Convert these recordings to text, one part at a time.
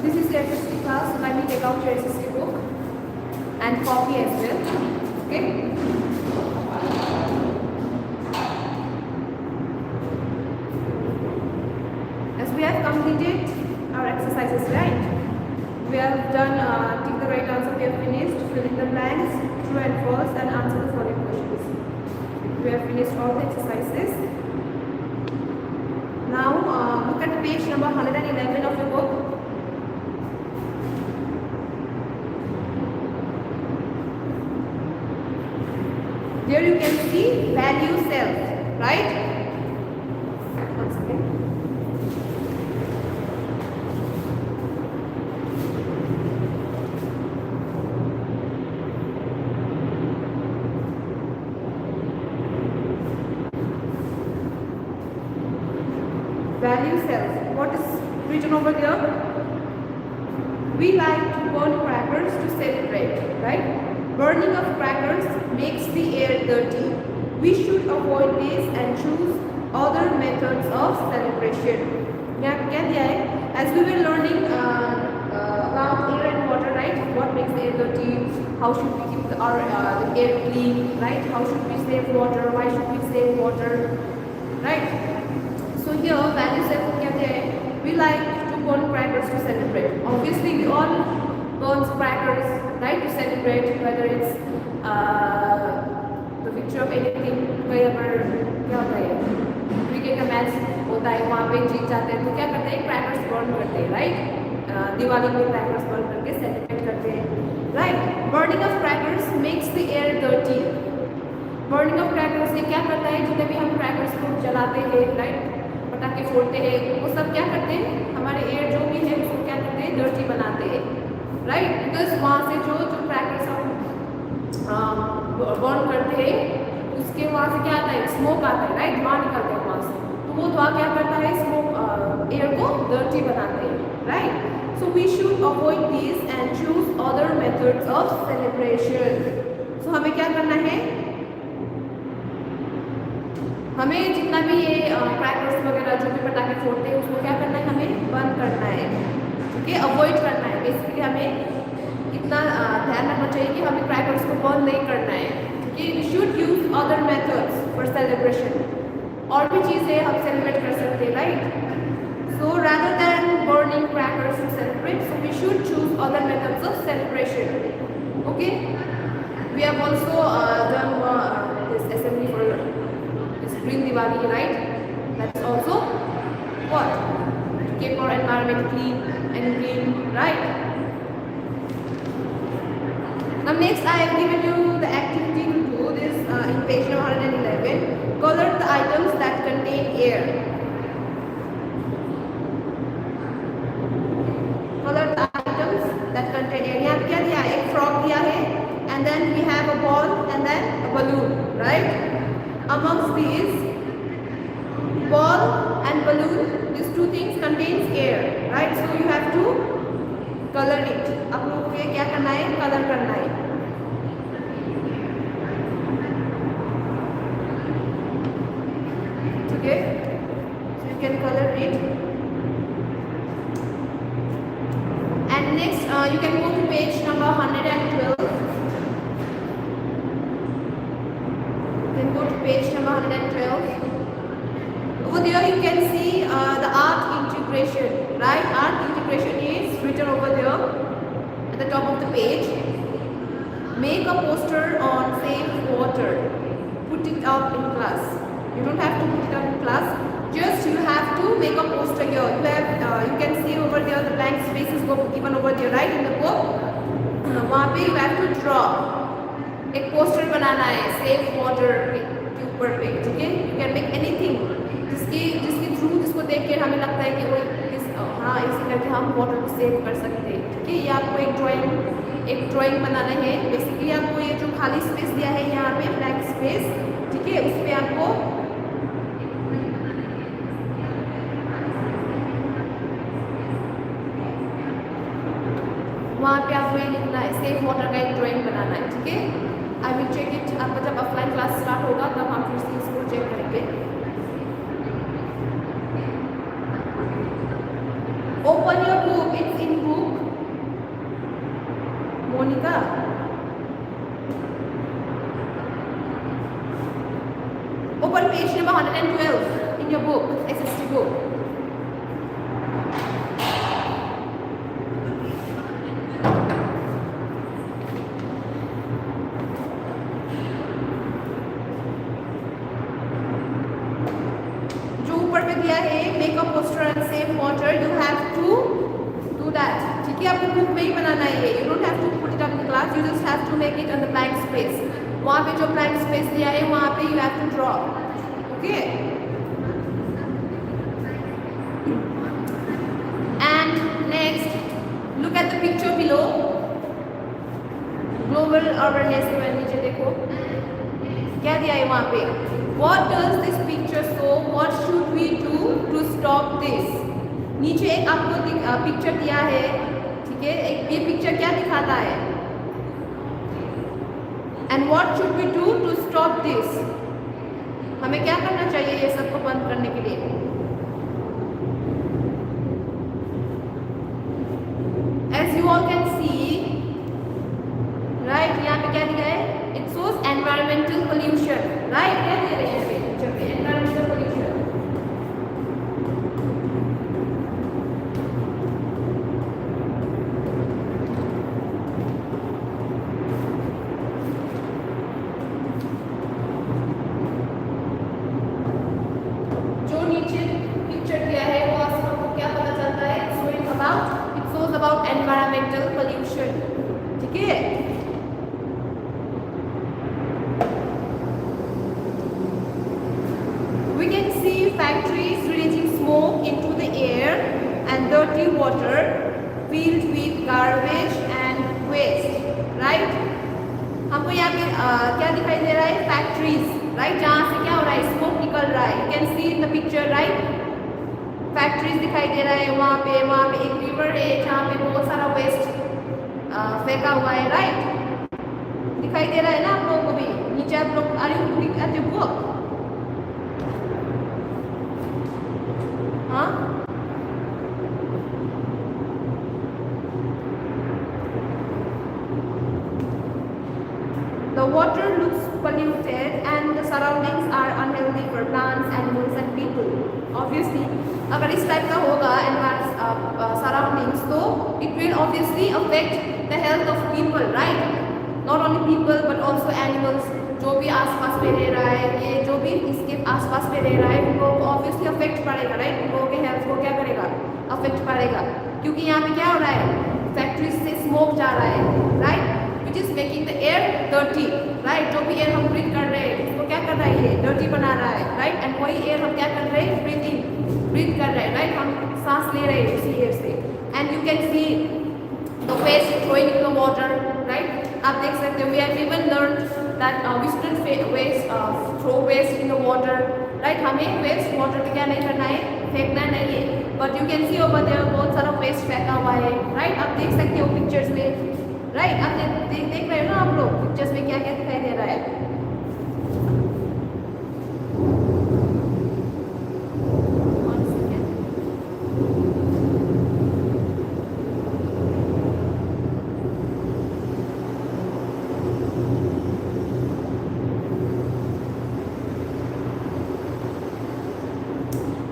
this is your SST class, so kindly take out your SST book and copy as well. Okay. As we have completed our exercises, right? We have done tick the right answer. We have finished, fill in the blanks, true and false, and answer the following questions. We have finished all the exercises. Now look at page number 111 of your book. There you can see value cells, right? Once again. Value cells. What is written over there? We like to burn crackers to celebrate, right? Burning of crackers makes the air dirty. We should avoid this and choose other methods of celebration. As we were learning about air and water, right? What makes the air dirty? How should we keep the air clean, right? How should we save water? Why should we save water, right? So here, value set we like to burn crackers to celebrate. Obviously, we all burn crackers, right, to celebrate, whether it's the victory of anything. कहीं पर क्या होता है? Cricket का match होता है, वहाँ पे जीत जाते हैं, तो क्या करते हैं? क्रैकर्स बर्न करते हैं, राइट? दिवाली में क्रैकर्स बर्न करके सेलिब्रेट करते हैं, right? Burning of crackers makes the air dirty. Burning of crackers ये क्या करता है? जितने भी हम क्रैकर्स को जलाते हैं, राइट, पटाखे फोड़ते हैं, वो सब क्या करते हैं? हमारे एयर जो भी है उसको क्या करते हैं? डर्टी बनाते हैं, राइट? बिकॉज वहाँ से जो क्रैकर्स हम बर्न करते हैं उसके वहाँ से क्या आता है? स्मोक आता है, राइट? धुआं निकलता है वहाँ से, तो वो धुआं क्या करता है? स्मोक एयर को डर्टी बनाते हैं, right? So we should avoid this and choose other methods of celebration. So हमें क्या करना है? हमें जितना भी ये क्रैकर्स वगैरह जो भी पटाखे फोड़ते हैं उसको क्या करना है? हमें बंद करना है, ठीक है? अवॉइड करना है. बेसिकली हमें इतना ध्यान रखना चाहिए कि हमें क्रैकर्स को बंद नहीं करना है, ठीक है? We should use other methods for celebration. और भी चीज़ें हम सेलिब्रेट कर सकते हैं, right? So rather than burning crackers to celebrate, so we should choose other methods of celebration. Okay, we have also done this assembly for Green Diwali, right? That's also what? Keep our environment clean and green, right? Now next I have given you the activity to do this in page 111. Color the items that contain air. Color the items that contain air. यहाँ पे क्या दिया है? एक frog दिया है, and then we have a ball and then a balloon, right? Amongst these, ball and balloon, these two things contains air, right? So you have to color it. आप लोगों को ये क्या करना है? कलर करना है. ठीक है? So you can color it. And next, you can go to page number 112. Page number 112. Over there you can see the art integration, right? Art integration is written over there at the top of the page. Make a poster on safe water. Put it up in class. You don't have to put it up in class. Just you have to make a poster here. You can see over there the blank spaces go given over there, right, in the book. वहाँ पे you have to draw. एक poster बनाना है safe water ऊपर पे, ठीक है? You can make anything जिसके through जिसको देख के हमें लगता है कि वो हाँ इसी करके हम वाटर को सेव कर सकते हैं, ठीक है? ये आपको एक ड्राइंग बनाना है. बेसिकली आपको ये जो खाली स्पेस दिया है यहाँ पे ब्लैक स्पेस, ठीक है, उस पर आपको वहाँ पे आपको ये लिखना है, सेफ वाटर का एक ड्राइंग बनाना है, ठीक है? I will check it. आपका जब ऑफलाइन क्लास स्टार्ट होगा तब हम फिर से इसको चेक करेंगे. Open your book. It's in book Monica? Open page number 112 in your book, SST book. जो ऊपर पे दिया है make a poster and save water, you have to do that. ठीक है, आपको बुक में ही बनाना है ये. You don't have to put it up in the class. You just have to make it on the blank space. वहाँ पे जो blank space दिया है वहाँ पे you have to draw. Okay. And next, look at the picture below. Global awareness के नीचे देखो क्या दिया है वहाँ पे. What does this picture show? What should we do to stop this? नीचे एक आपको पिक्चर दिया है, ठीक है. एक ये पिक्चर क्या दिखाता है? And what should we do to stop this? हमें क्या करना चाहिए ये सबको बंद करने के लिए? As you all can see, right, यहाँ पे क्या दिया है? It shows environmental pollution, right? क्या दे रहे हैं यहाँ पे पिक्चर पे? Environmental pollution. जो नीचे पिक्चर दिया है वो आपको क्या पता चलता है? It shows about environmental pollution. ठीक है? We can see factories releasing smoke into the air and dirty water filled with garbage and waste, right? हमको यहाँ पे क्या दिखाई दे रहा है? Factories, right? जहाँ से क्या हो रहा है? Smoke निकल रहा है. You can see in the picture, right? Factories दिखाई दे रहा है वहाँ पे एक river है जहाँ पे बहुत सारा waste फेंका हुआ है, right? दिखाई दे रहा है ना आप लोगों को भी? नीचे आप लोग are you looking at your book? हाँ? The water looks polluted and the surroundings are unhealthy for plants, animals and people. Obviously, अगर इस टाइप का होगा surroundings तो it will obviously affect the health of people, right? Not only people but also animals. जो भी आसपास में रह रहा है, ये जो भी इसके आसपास में रह रहा है उन लोगों को ऑब्वियसली अफेक्ट पड़ेगा, राइट? उन लोगों के हेल्थ को क्या करेगा? अफेक्ट पड़ेगा. क्योंकि यहाँ पे क्या हो रहा है? फैक्ट्रीज से स्मोक जा रहा है, right? Which is making the air dirty, right? जो भी एयर हम ब्रीथ कर रहे हैं उसको क्या कर रहा है? ये डर्टी बना रहा है, राइट? एंड वही एयर हम क्या कर रहे हैं? ब्रीथ कर रहे हैं, राइट? हम सांस ले रहे हैं उसी एयर से. And you can see the waste throwing in the water, right? आप देख सकते हो. We have even learn that we shouldn't waste throw waste in the water, right? हमें waste water पे क्या नहीं करना है? फेंकना नहीं है. But you can see over there बहुत सारा waste फेंका हुआ है, right? आप देख सकते हो pictures में, right? आप देख रहे हो ना आप लोग pictures में क्या क्या दिखाई दे रहा है?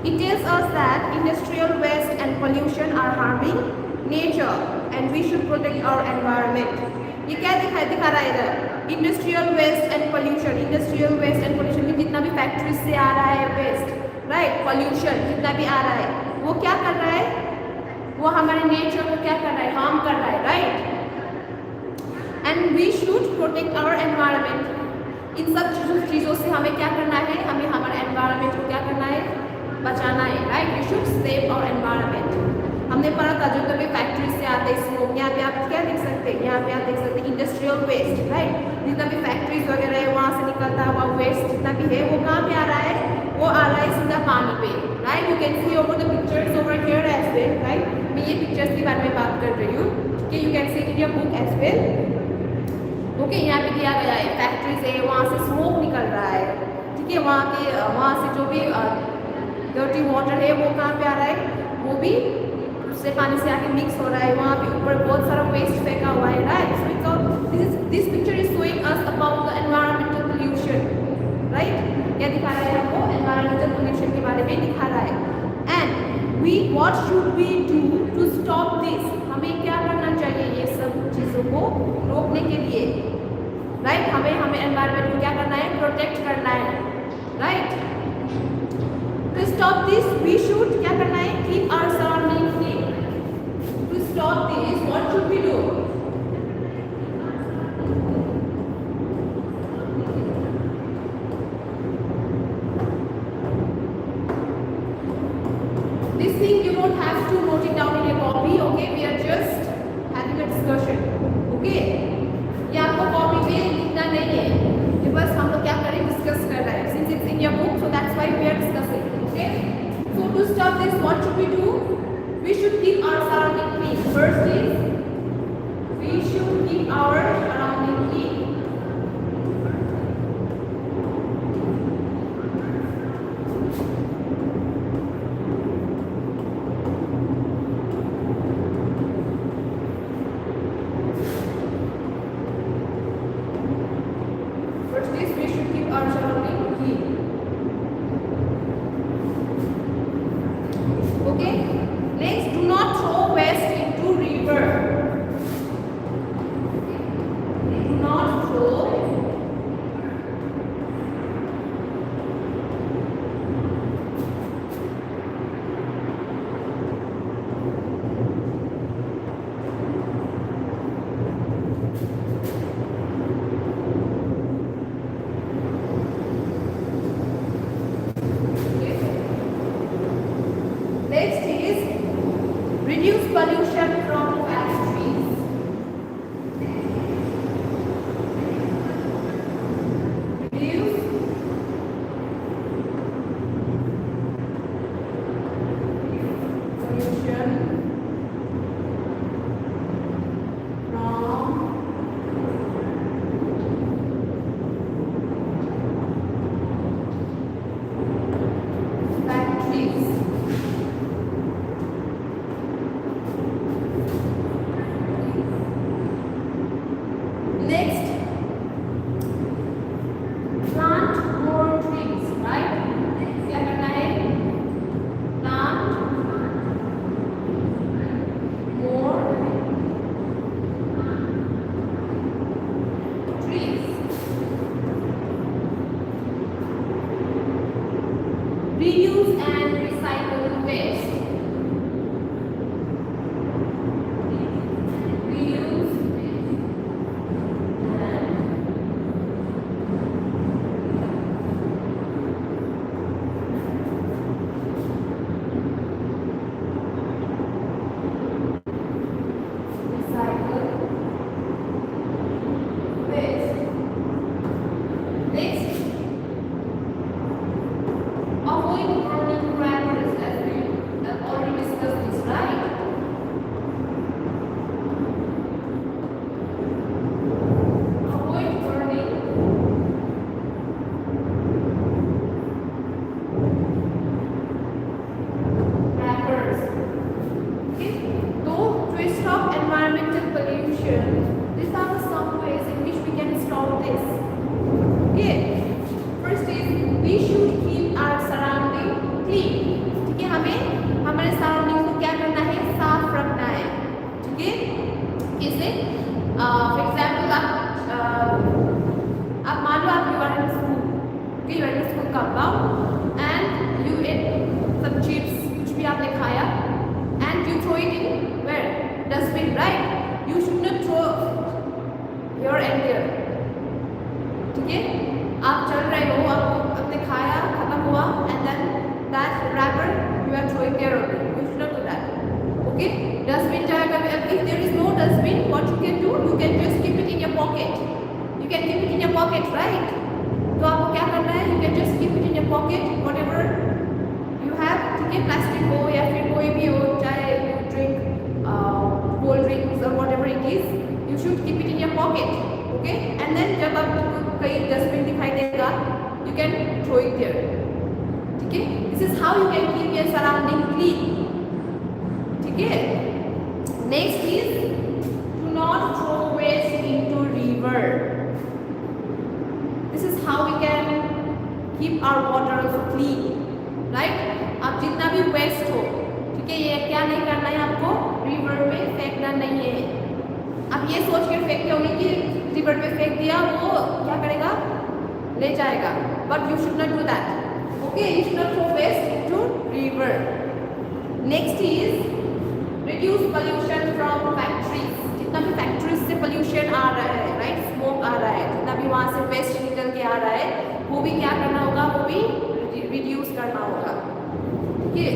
It tells us that industrial waste and pollution are harming nature and we should protect our environment. ये क्या दिखा रहा है इधर? Industrial waste and pollution. Industrial waste and pollution में जितना भी factories से आ रहा है waste, right? Pollution जितना भी आ रहा है वो क्या कर रहा है? वो हमारे nature को क्या कर रहा है? harm कर रहा है, right? And we should protect our environment. इन सब चीज़ों से हमें क्या करना है? हमें हमारे environment को क्या करना है? बचाना है, right? We should save our environment. हमने पढ़ा था जो कभी फैक्ट्री से आते स्मोक, यहाँ पे आप क्या देख सकते हैं? यहाँ पे आप देख सकते हैं इंडस्ट्रियल वेस्ट, राइट? जितना भी फैक्ट्रीज वगैरह है वहाँ से निकलता हुआ वेस्ट जितना भी है वो कहाँ पे आ रहा है? वो आ रहा है सीधा पानी पे, right? You can see over the pictures over here as well, right? मैं ये पिक्चर्स के बारे में बात कर रही हूँ कि you can see in your book as well. Okay, यहाँ पे दिया गया है फैक्ट्री से वहाँ से स्मोक निकल रहा है, ठीक है? वहाँ से जो भी डर्टी वाटर है वो कहाँ पे आ रहा है? वो भी उससे पानी से आके मिक्स हो रहा है, वहाँ पे ऊपर बहुत सारा वेस्ट फेंका हुआ है, right? So it's this picture is showing us about the environmental pollution, right? क्या दिखा रहा है आपको? एनवायरमेंटल पोल्यूशन के बारे में दिखा रहा है। And we what should we do to stop this? हमें क्या करना चाहिए ये सब चीज़ों को रोकने के लिए, राइट? हमें एनवायरमेंट को क्या करना है? प्रोटेक्ट करना है, right? To stop this, we should क्या करना है? Keep our surrounding clean. To stop this, what should we do? This thing you don't have to note it down in your copy, okay? We are just having a discussion, okay? ये आपको copy में लिखना नहीं है, ये बस हम लोग क्या करें? डिस्कस कर रहे हैं. Since it's in your book, so that's why we are discussing. Okay? So to stop this, what should we do? We should keep our surrounding clean. First is, we should keep our surrounding clean. First is, we should keep our surrounding clean. Okay, next, do not throw waste into river. Do not throw next is reduce pollution from factories. Reduce pollution from factories. Next, plant more trees, right? क्या करना है? Plant more trees. Reuse and recycle waste. Reuse recycle waste. Next, avoid burning crackers, as we have already discussed this, right? Avoid burning crackers. Okay? So, to stop environmental pollution, these are some ways in which we can stop this. Okay? First is, we should keep our surrounding clean. ठीक है? हमें हमारे surrounding को क्या करना है? साफ रखना है. ठीक है? कैसे? फॉर एग्जाम्पल आप मान लो आप you are in school, okay? You are in school compound and you ate some chips, कुछ भी आपने खाया, and you throw it in where? Dustbin, right? You should not throw here and there. ठीक है? आप चल रहे हो, आपने खाया, खत्म हुआ, and then that wrapper you are throwing there only. You should not do that. Okay? Dustbin jagah mein, if there is no dustbin, what you can do? You can just keep it in your pocket. You can keep it in your pocket, right? तो आपको क्या करना है? You can just keep it in your pocket, whatever you have. ठीक है? Plastic हो या फिर कोई भी हो, चाहे you drink cold drinks or whatever it is, you should keep it in your pocket. Okay? And then जब आपको कहीं डस्टबिन दिखाई देगा, you can throw it there. ठीक है? This is how you can keep your surrounding clean. ठीक है. Next is do not throw waste into river. This is how we can keep our water clean, right? आप जितना भी waste हो, ठीक है, ये क्या नहीं करना है आपको, रिवर में फेंकना नहीं है. आप ये सोच के फेंकते होंगे कि रिवर में फेंक दिया वो क्या करेगा, ले जाएगा, but you should not do that. Okay, you should not throw waste to river. Next is reduce pollution from factories. जितना भी फैक्ट्रीज से पोल्यूशन आ रहा है, राइट, स्मोक आ रहा है, जितना भी वहाँ से वेस्ट निकल के आ रहा है, वो भी क्या करना होगा, वो भी रिड्यूस करना होगा. ठीक है.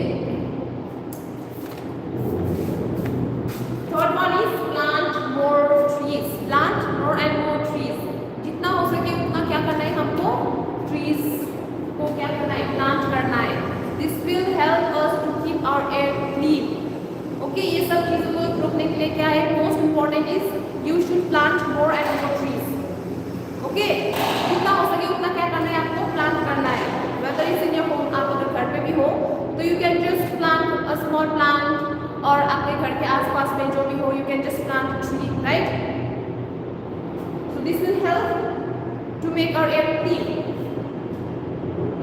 Third one is plant more trees. Plant more and more trees. जितना हो सके उतना क्या करना है हमको, ट्रीज को क्या करना है, प्लांट करना है. This will help us to keep our air clean. Okay, ये सब चीज़ों को रोकने के लिए क्या है, most important is you should plant more and more trees. Okay, जितना हो सके उतना क्या करना है, आपको प्लांट करना है. Whether is in your home, आप अगर घर पे भी हो तो you can just plant a small plant, और आपके घर के आसपास में जो भी हो you can just plant tree, right. So this will help to make our air clean.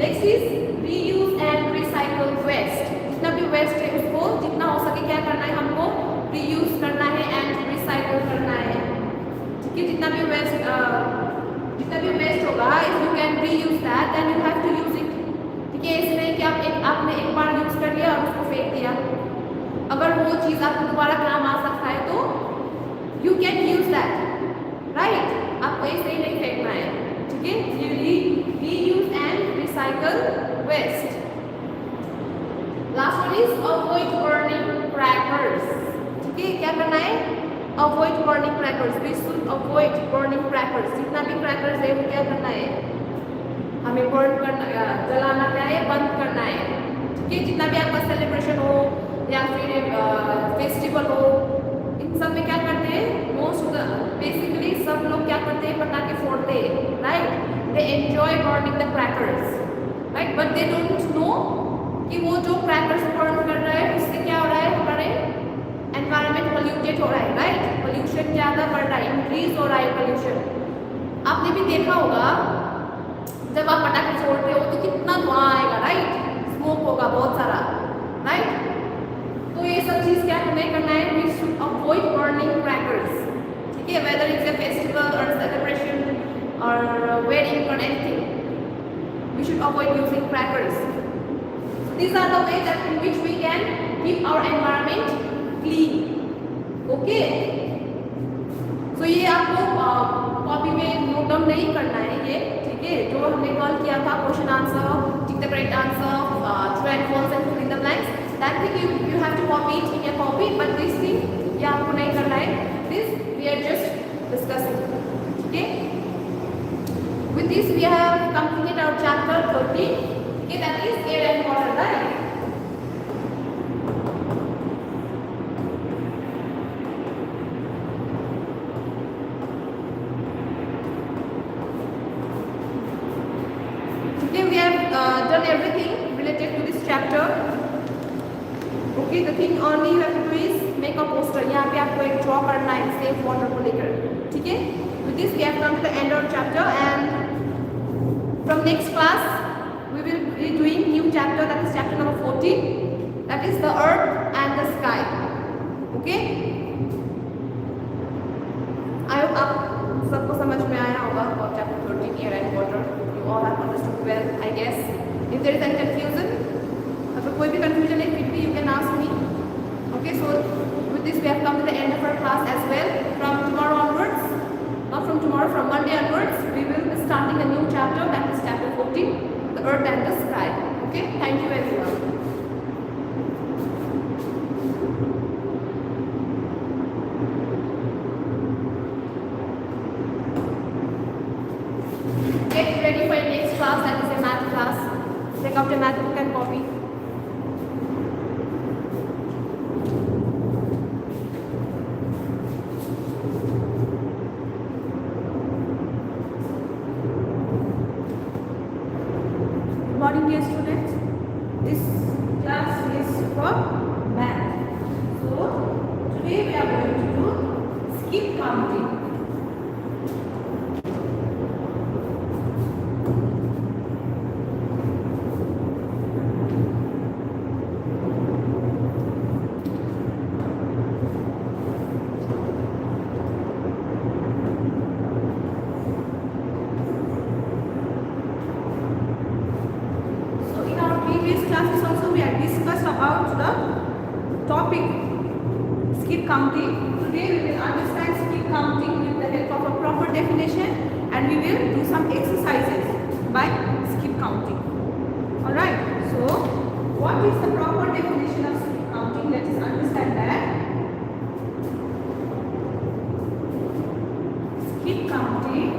Next is reuse and recycle waste. जितना भी वेस्ट है उसको जितना हो सके क्या करना है, हमको रीयूज करना है एंड रिसाइकल करना है. ठीक है, जितना भी वेस्ट होगा, if you can reuse that then you have to use it. ठीक है, ऐसे नहीं कि आपने एक बार यूज कर लिया और उसको फेंक दिया. अगर वो चीज़ आपको दोबारा काम आ सकता है तो you can use that, right. आपको ऐसे ही नहीं फेंकना है. ठीक है, you reuse and recycle waste. Last one is avoid burning crackers. ठीक है, क्या करना है, avoid burning crackers. We should avoid burning crackers. जितना भी क्रैकर्स है वो क्या करना है, हमें बर्न करना, जलाना क्या है, बंद करना है. ठीक है, जितना भी आपका सेलिब्रेशन हो या फिर फेस्टिवल हो, इन सब में क्या करते हैं, मोस्ट बेसिकली सब लोग क्या करते हैं, पटाखे फोड़ते हैं, right. They enjoy burning the crackers, right, but they don't know कि वो जो क्रैकर्स बर्न कर रहा है उससे क्या हो रहा है, हमारे एनवायरनमेंट पोल्यूटेड हो रहा है, राइट. पोल्यूशन ज़्यादा बढ़ रहा है, इंक्रीज हो रहा है पोल्यूशन. आपने भी देखा होगा जब आप पटाखे छोड़ते हो तो कितना धुआं आएगा, राइट, स्मोक होगा बहुत सारा, राइट. तो ये सब चीज़ क्या नहीं करना है, we should avoid burning crackers. ठीक है, वेदर इट्स अ फेस्टिवल और सेलिब्रेशन और वेडिंग और anything, we should avoid using crackers. These are the ways that in which we can keep our environment clean. Okay. So ये आपको copy में note down नहीं करना है ये. ठीक है, जो हमने कल किया था question answer, tick the correct answer, true and false and fill in the blanks. That thing you have to copy it in your copy, but this thing ये आपको नहीं करना है. This we are just discussing. Okay. With this we have completed our chapter 13. Okay, that is air and water, right? Okay, we have done everything related to this chapter. Okay, the thing only you have to do is make a poster. यहाँ पे आपको एक draw करना है safe water को लेकर. ठीक है? With this we have come to the end of chapter, and from next class we will be doing new chapter, that is chapter number 14, that is the earth and the sky. Okay. I hope आप सबको समझ में आया होगा about chapter 13 air and water. You all have understood well, I guess. If there is any confusion, अगर कोई भी confusion है फिर भी you can ask me. Okay, so with this we have come to the end of our class as well. From tomorrow onwards, not from tomorrow, from Monday onwards, we will be starting a new chapter, that is chapter 14. The earth and the sky. Okay, thank you everyone. Get ready for your next class, that is a math class. Take out your math book and copy. Good morning, dear students. This class is for math. Today we are going to do skip counting. So in our previous classes also we had discussed about the topic skip counting. Today we will understand skip counting with the help of a proper definition, and we will do some exercises by skip counting. Alright, so what is the proper definition of skip counting? Let us understand that. Skip counting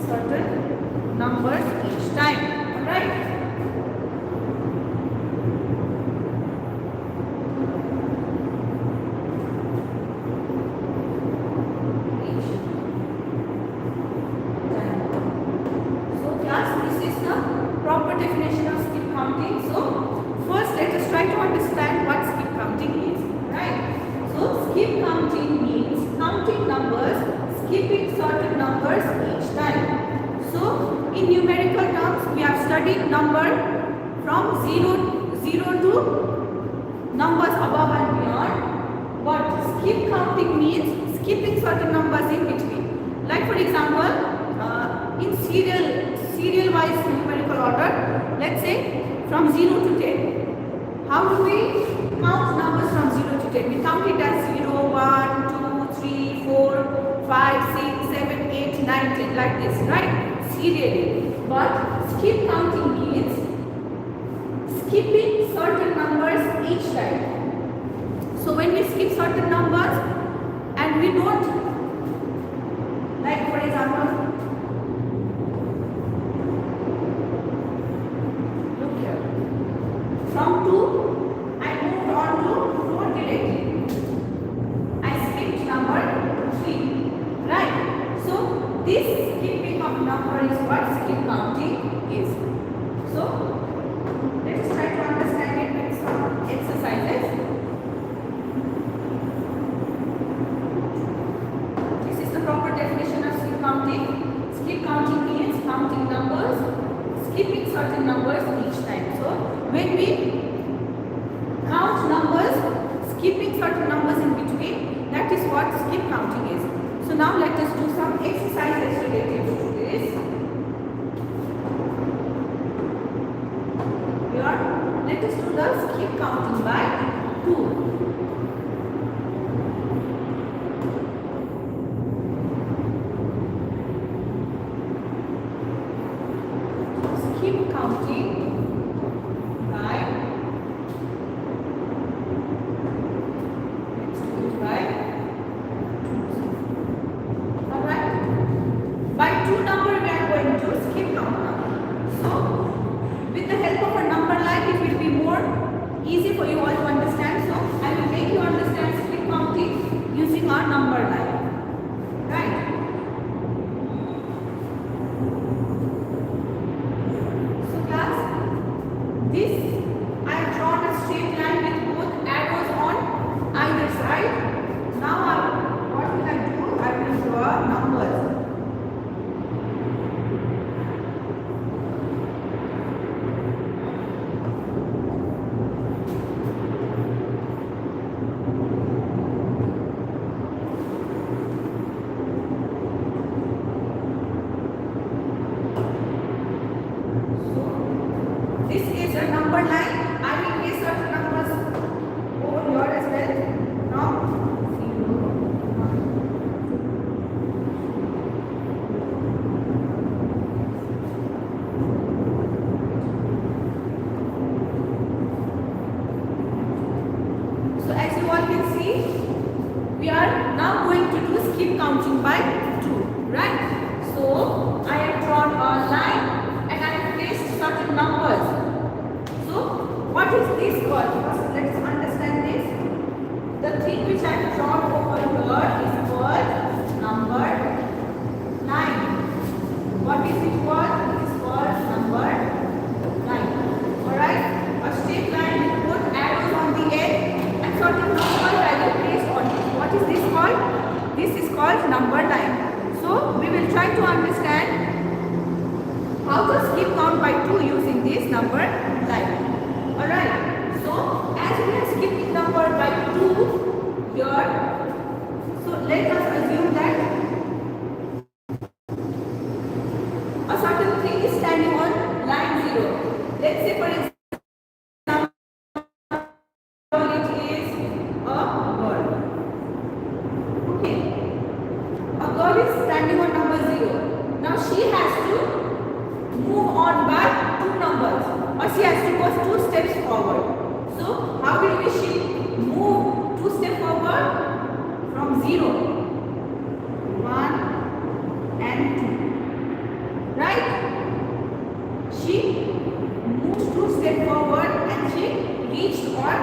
certain numbers each time. Alright. So class, this is the proper definition of skip counting. So first let us try to understand what skip counting is. Right. So skip counting means counting numbers, skipping certain numbers each time. So in numerical terms we have studied number from 0 to numbers above and beyond, but skip counting means skipping certain numbers in between. Like for example, in serial wise numerical order, let's say from 0 to 10. How do we count numbers from 0 to 10? We count it as 0, 1, 2, 3, 4, 5, 6, 7, 8, 9, 10, like this, right? Serially. But skip counting means skipping certain numbers each time. So when we skip certain numbers and we don't, like for example, look here, from 2 I moved on to 4 directly. I skipped number 3, right? So this skipping of number is what skip counting is. So let us try to understand it with some exercises. This is the proper definition of skip counting. Skip counting means counting numbers, skipping certain numbers each time. So when we count numbers, skipping certain numbers in between, that is what skip counting is. So now let us do some exercises related to this. Here, let us do the skip counting by 2. Skip counting by, let's do it by, alright. By 2 number we are going to skip count now. So with the help of a number line it will be more easy for you all to understand. So I will make you understand skip counting using our number line. Right? So class, this I have drawn a straight line with both arrows on either side. Now what will I do? I will draw numbers. called, first let's understand this. The thing which I have drawn over here is called number line. What is it called? It is called number line. Alright? A straight line with both arrows on the edge and certain number value placed on it. What is this called? This is called number line. So we will try to understand how to skip count by 2 using this number line. Alright, so as we are skipping number by 2 here, so let us assume that a certain thing is standing on line 0. Let's say for example it is a girl. Okay, a girl is standing on number 0. Now she has to move on by 2 numbers, or she has to go 2 steps forward. So how will she move 2 steps forward? From 0, 1 and 2, right? She moves 2 steps forward and she reached on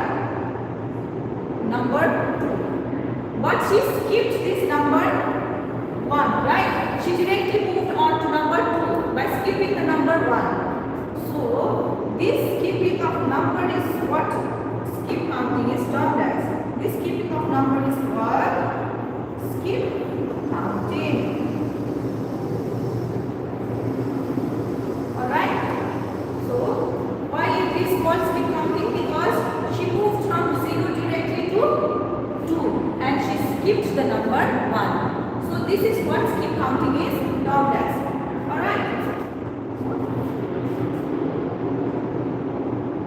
number 2, but she skipped this number 1, right? She directly moved on to number 2 by skipping the number 1. So this skipping of number is what skip counting is termed as. This skipping of number is called skip counting. Alright? So why it is called skip counting? Because she moved from 0 directly to 2 and she skipped the number 1. So this is what skip counting is termed as. Alright?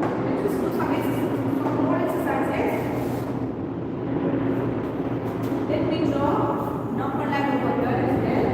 Let's just do some more exercises. Let me draw number line over here as well.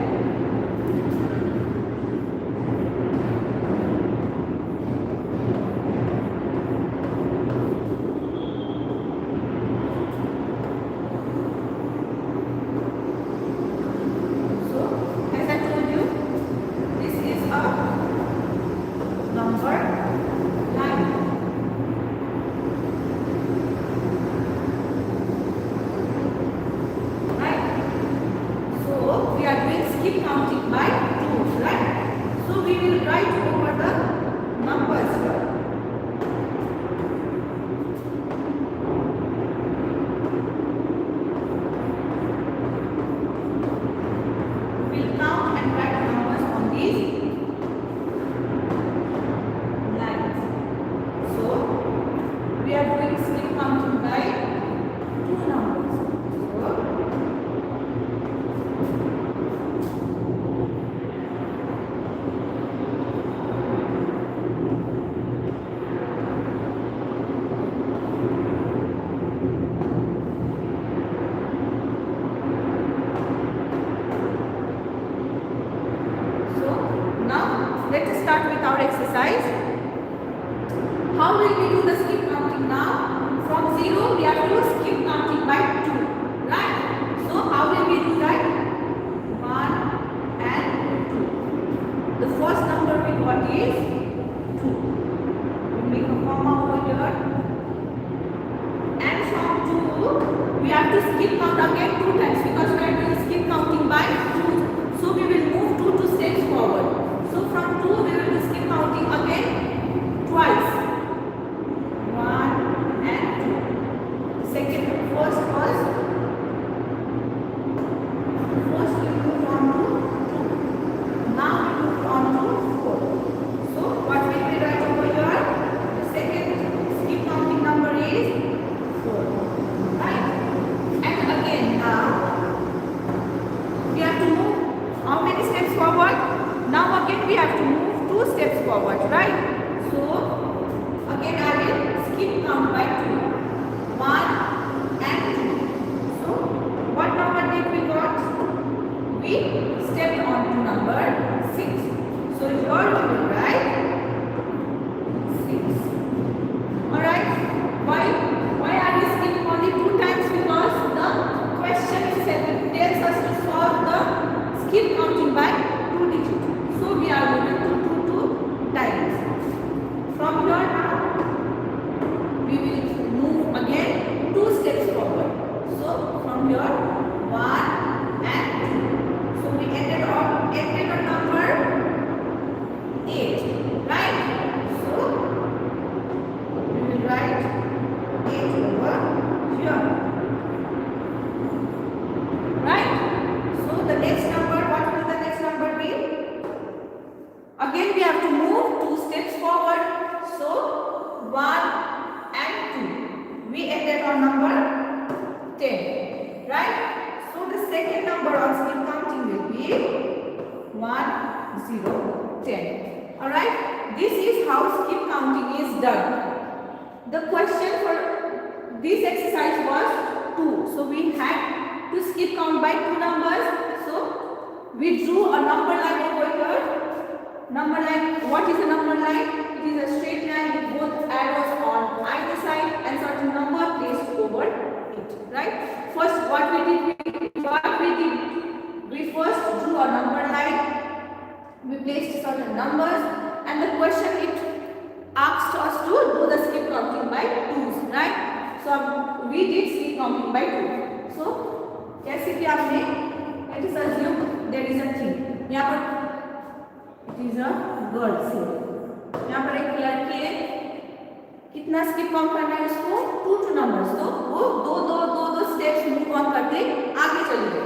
Let us start with our exercise. How will we do the skip counting now? From 0 we have to skip counting by 2, right? So how will we do that? 1 and 2. The first number we got is 2. We make a comma over here. And from 2 we have to skip count again 2 times because we are doing skip counting by 2. So we will move 2 steps forward. So from 2 we will do skip counting again twice. 1 and 2. First we moved on to 2. Now we moved on to 4. So what will we write over here? The second skip counting number is 4. Right? And again now we have to move how many steps forward? Now again we have to move 2 steps forward, right? So again I will skip count by 2. 1 and 2. So what number did we got? We stepped on to number 6. So here we will write 6. Alright? Why are we skipping only 2 times? Because the question itself tells us to solve the skip counting by 2 digits. So we are going to do 2 times. From here now, we will 1, 0, 10. Alright, this is how skip counting is done. The question for this exercise was 2. So we had to skip count by 2 numbers. So we drew a number line over here. Number line, what is a number line? It is a straight line with both arrows on either side and certain number placed over it. Right? First, what we did, we first drew a number line. We placed certain numbers, and the question it asked us to do the skip counting by 2s, right? So we did skip counting by 2. So कैसे किया हमने? Let us assume there is a thing. यहाँ पर it is a girl. See, यहाँ पर एक लड़की है. कितना skip count करना है उसको? 2 numbers. तो वो दो steps move on करते आगे चली गई.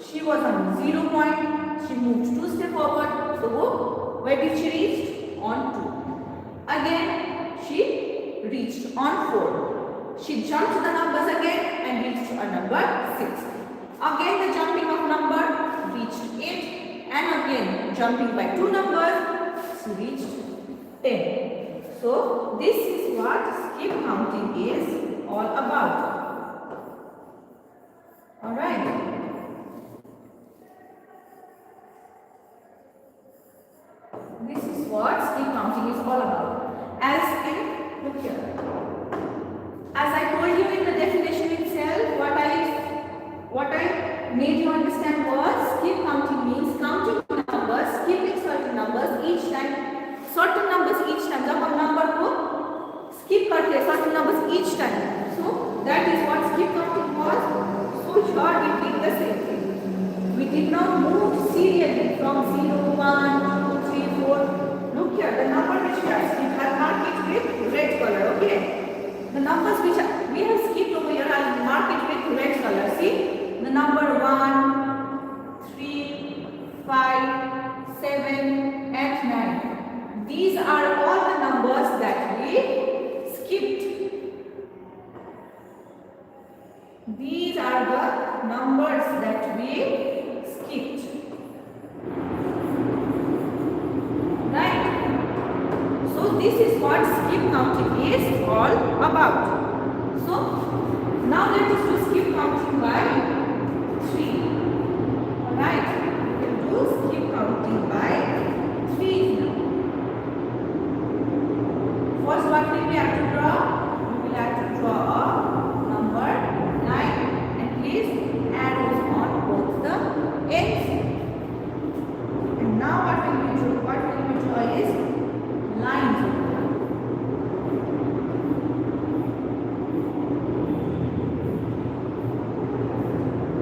She was on 0 point. She moved 2 steps forward. So वो where did she reach? On 2. Again, she reached on 4. She jumped the numbers again and reached a number 6. Again, the jumping of number reached 8. And again, jumping by 2 numbers, she reached 10. So, this is what skip counting is all about. Alright. This is what skip counting is all about. As in, look here. As I told you in the definition itself, what I made you understand was skip counting means counting numbers, skipping certain numbers each time. Certain numbers each time. जब हम number को skip करते हैं certain numbers each time. So that is what skip counting was. So here we did the same thing. We did not move serially from 0, 1, 2, 3, 4. Look here, the number which we have skipped are marked with red color. Okay. The numbers which we have skipped over here are marked with red color. See, the number 1, 3, 5, 7, and 9. These are all the numbers that we skipped. These are the numbers that we skipped. Right? So this is what skip counting is all about. So now let us do skip counting by 3. Alright? We will do skip counting by 3 now. First, what will we have to draw? We will have to draw a number 9 and place arrows on both the ends. And now what will we draw? What will we draw is lines.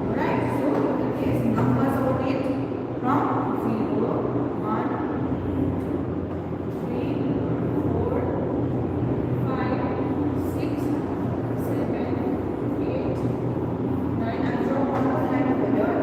Alright, so we place numbers on it from 0, 1, 2, 3, 4, 5, 6, 7, 8, 9. I'll draw one more line over here.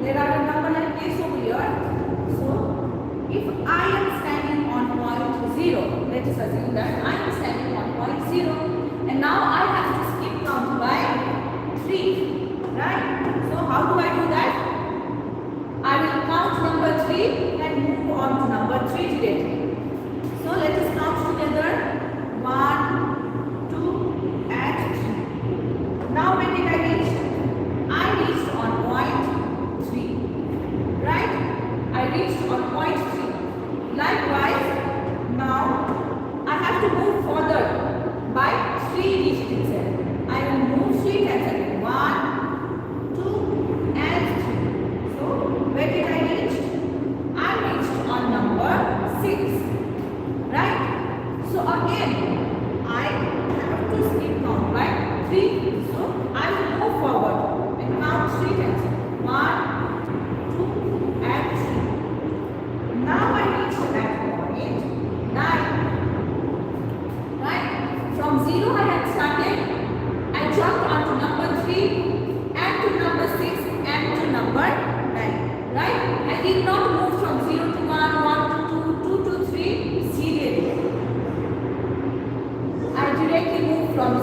There are a number like this over here. So, if I am standing on point 0, let us assume that I am standing on point 0, and now I have to skip count by 3, right? So, how do I do that? I will count number 3 and move on to number 3 directly. So, let us count together 1, 2, and 3. Now, when did I reach? I reached on point 3, right? I reached on point 3. Likewise,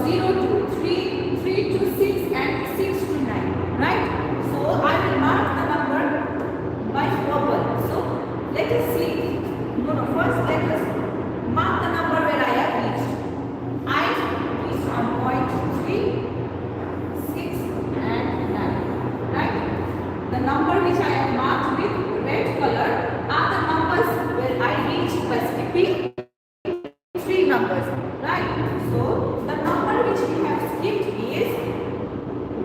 0 to 3, 3 to 6 and 6 to 9, right? So I will mark the number by bubble. So let us see. No, first let us mark the number where I have reached. I reached on point 3, 6 and 9, right? The number which I have marked with red color are the numbers where I reached by skipping 3 numbers, right? So the number which we have skipped is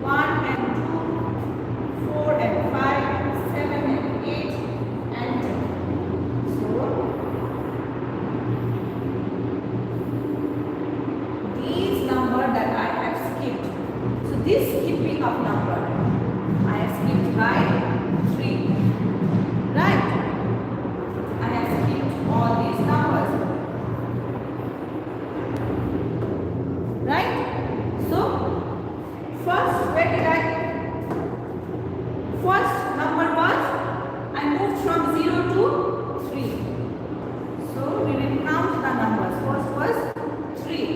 1 and 2, 4 and 5, 7 and 8 and 10. So these number that I have skipped. So this skipping of number I have skipped by 3, right? I have skipped all these numbers, right? So first where did I first number was I moved from 0 to 3. So we will count the numbers. First was 3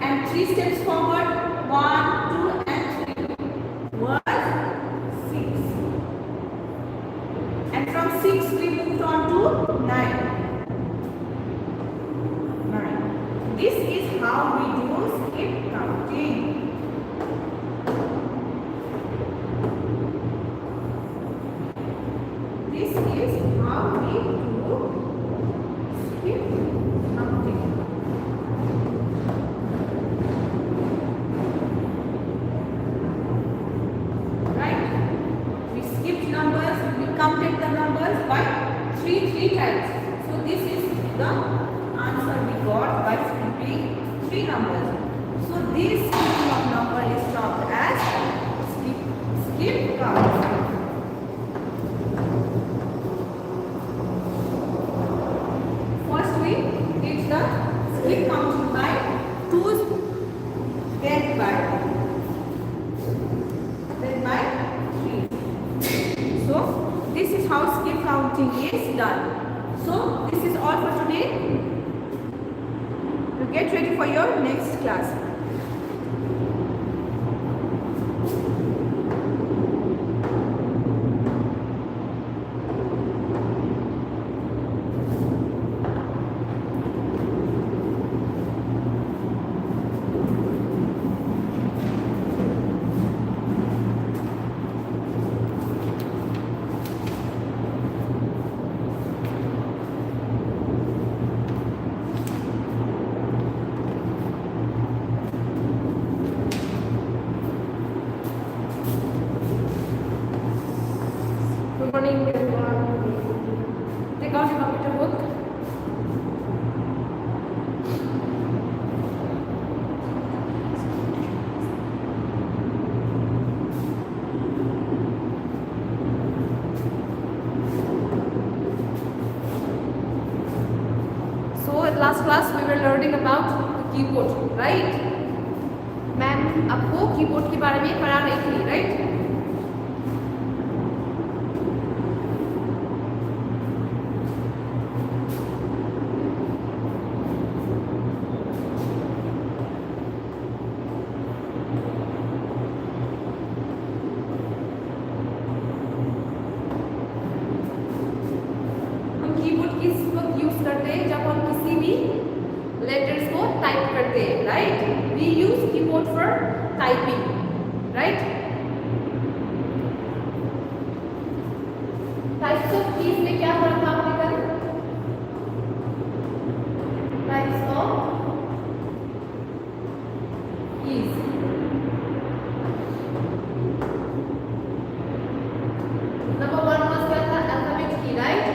and 3 steps forward 1, 2 and 3 was 6, and from 6 we moved on to 9. This is how we do skip counting. This is how we do skip counting. Right? We skipped numbers, we counted the numbers by 3 times. So this is the answer we got by skipping 3 numbers. So this skipping of number is termed as skip count. First we did the skip counting by 2's, then by 3. So this is how skip counting is done. So this is all for today. You get ready for your next class. Good morning, everyone. Take out your computer book. So at last class we were learning about the keyboard, right? Ma'am आपको keyboard के बारे में पढ़ा रही थी, right? जब हम किसी भी लेटर्स को टाइप करते हैं, right? We use keyboard for typing, right? Types of keys में क्या फर्क था आपने कल? Types of keys number 1 was क्या था? अल्फाबेट की, राइट?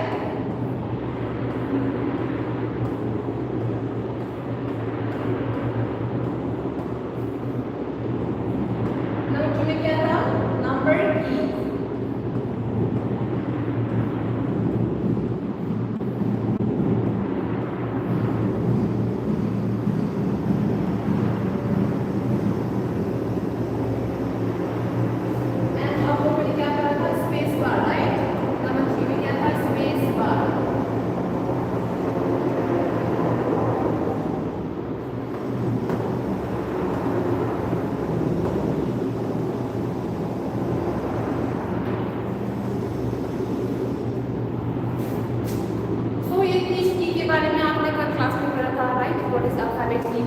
अल्फाबेट की,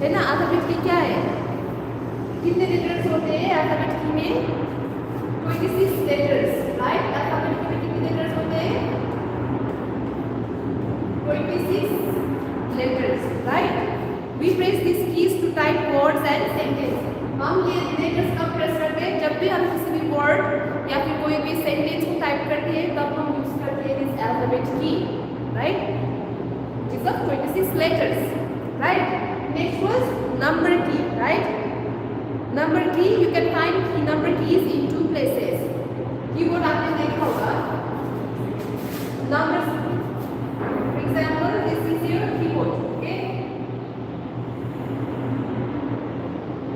है ना। अल्फाबेट की क्या है, कितने लेटर्स होते हैं अल्फाबेट की में? 26 लेटर्स, राइट। अल्फाबेट की में कितने लेटर्स होते हैं? 26 letters, right? We press these keys to type words and sentence. हम ये लेटर्स कब प्रेस करते हैं? जब भी हम किसी भी वर्ड या फिर कोई भी सेंटेंस को टाइप करते हैं तब हम यूज करते हैं दिस अल्फाबेट की, right, which is of 26 letters, right? Next was number key, right? Number key, you can find key number keys in two places. Keyboard आपने देखा होगा, numbers, for example, this is your keyboard, okay?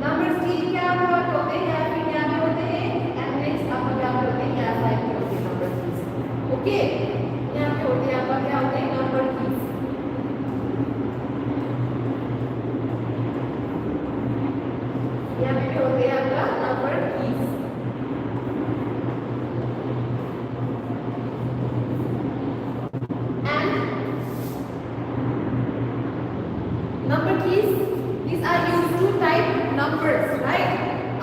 Numbers की क्या word होते हैं, या फिर यहाँ पे होते हैं, and next आपका क्या होते हैं, यहाँ साइड पे होते हैं number keys, okay? यहाँ पे होते हैं आपका क्या होते हैं, number keys. यहाँ पे होते हैं आपका number keys. Number keys, these are used to type numbers, right?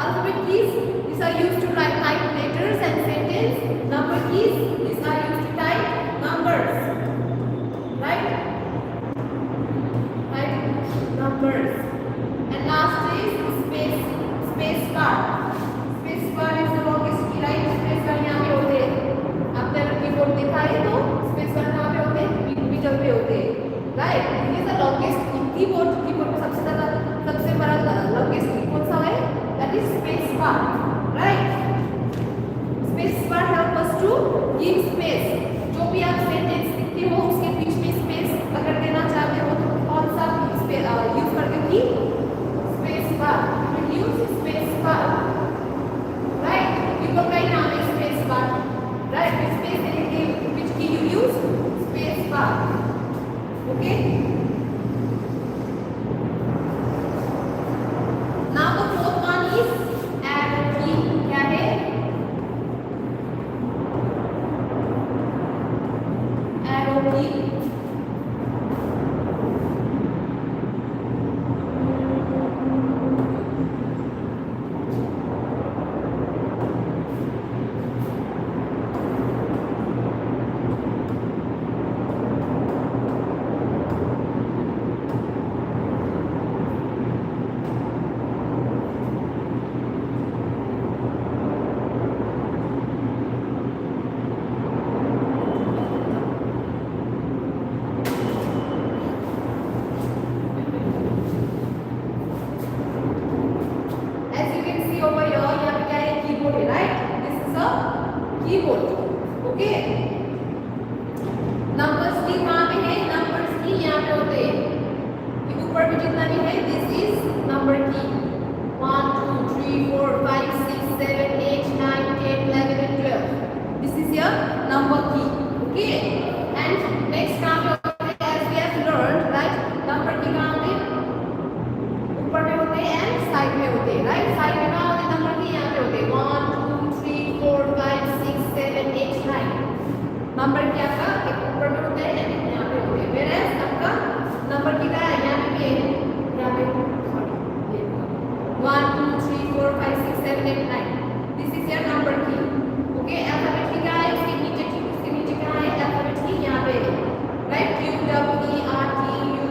Alphabet keys, these are used to type letters and sentence. Number keys, these are used to type numbers, right? Type numbers. And last is space bar. Space bar is the longest key, right? Space bar यहाँ पे होते हैं, आपने अगर keyboard देखा है तो space bar कहाँ पे होते हैं, मिडल पे होते हैं, right? This is the longest key. Keyboard में सबसे बड़ा लॉन्गेस्ट की कौन सा है, that is space bar, right. Space bar help us to give space, जो भी आप सेंटेंस लिखते हो उसके बीच में स्पेस अगर देना चाहते हो तो कौन सा यूज करते हो, की space bar, you use space bar, right. Keyboard का ही नाम है स्पेस बार, राइट। स्पेस देने के which key you use, space bar, okay. Now the fourth one is arrow key. क्या है? Arrow key. Keyboard, okay. Numbers की कहाँ पे है, नंबर्स की यहाँ पे होते हैं, ये ऊपर में जितना भी है दिस इज नंबर की, 1 2 3 4 5 6 7 8 9 10 11 and 12, this is your number key, okay। and next कहाँ पे होते हैं, as we have learned, right, number की कहाँ पे ऊपर में होते हैं एंड साइड में होते हैं, राइट। साइड में कहाँ होते हैं नंबर की, यहाँ पे होते हैं 1 2 3 4 5 6 7 8 9, नंबर की आपका एक ऊपर में होता है एंड यहाँ पे होते हैं, whereas आपका नंबर की का यहाँ पे भी है, यहाँ पे sorry 1 2 3 4 5 6 7 8 9, this is your number की, ओके। अल्फाबेट की का है उसके नीचे क्या है, अल्फाबेट की यहाँ पे है, right. Q W E R T U,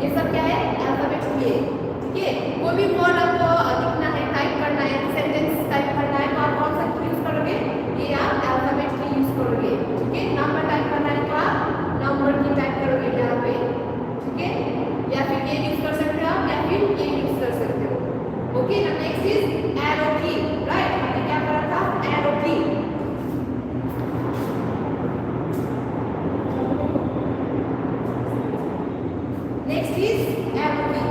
ये सब क्या है, अल्फाबेट की है, ठीक है। कोई भी वर्ड आपको लिखना है, टाइप करना है, सेंटेंस टाइप करना है तो आप कौन सा यूज करोगे, ये आप अल्फाबेट की यूज करोगे, ठीक है। नंबर टाइप करना है तो आप नंबर की टाइप करोगे यहाँ पे, ठीक है। या फिर ये यूज कर सकते हो आप, या फिर ये यूज कर सकते हो, ओके। नेक्स्ट इज एरो की, राइट। हमने क्या करा था, एरो की। नेक्स्ट इज एरो की।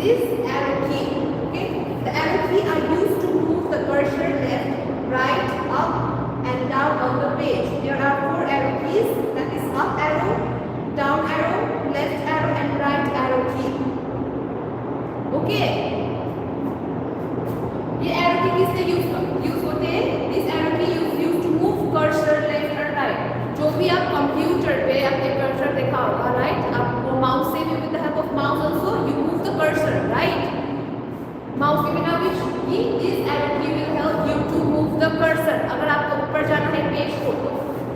is arrow key. Okay, the arrow key are used to move the cursor left, right, up and down on the page. There are 4 arrow keys, that is up arrow, down arrow, left arrow and right arrow key. Okay, ये arrow key किससे use होते हैं? This arrow key used to move cursor left or right. जो भी आप computer पे आपने cursor देखा होगा, राइट? आप वो माउस से भी, with the help of mouse also you move the cursor, right? Mouse के बिना भी this arrow key will help you to move the cursor. अगर आपको ऊपर जाना है पेज को तो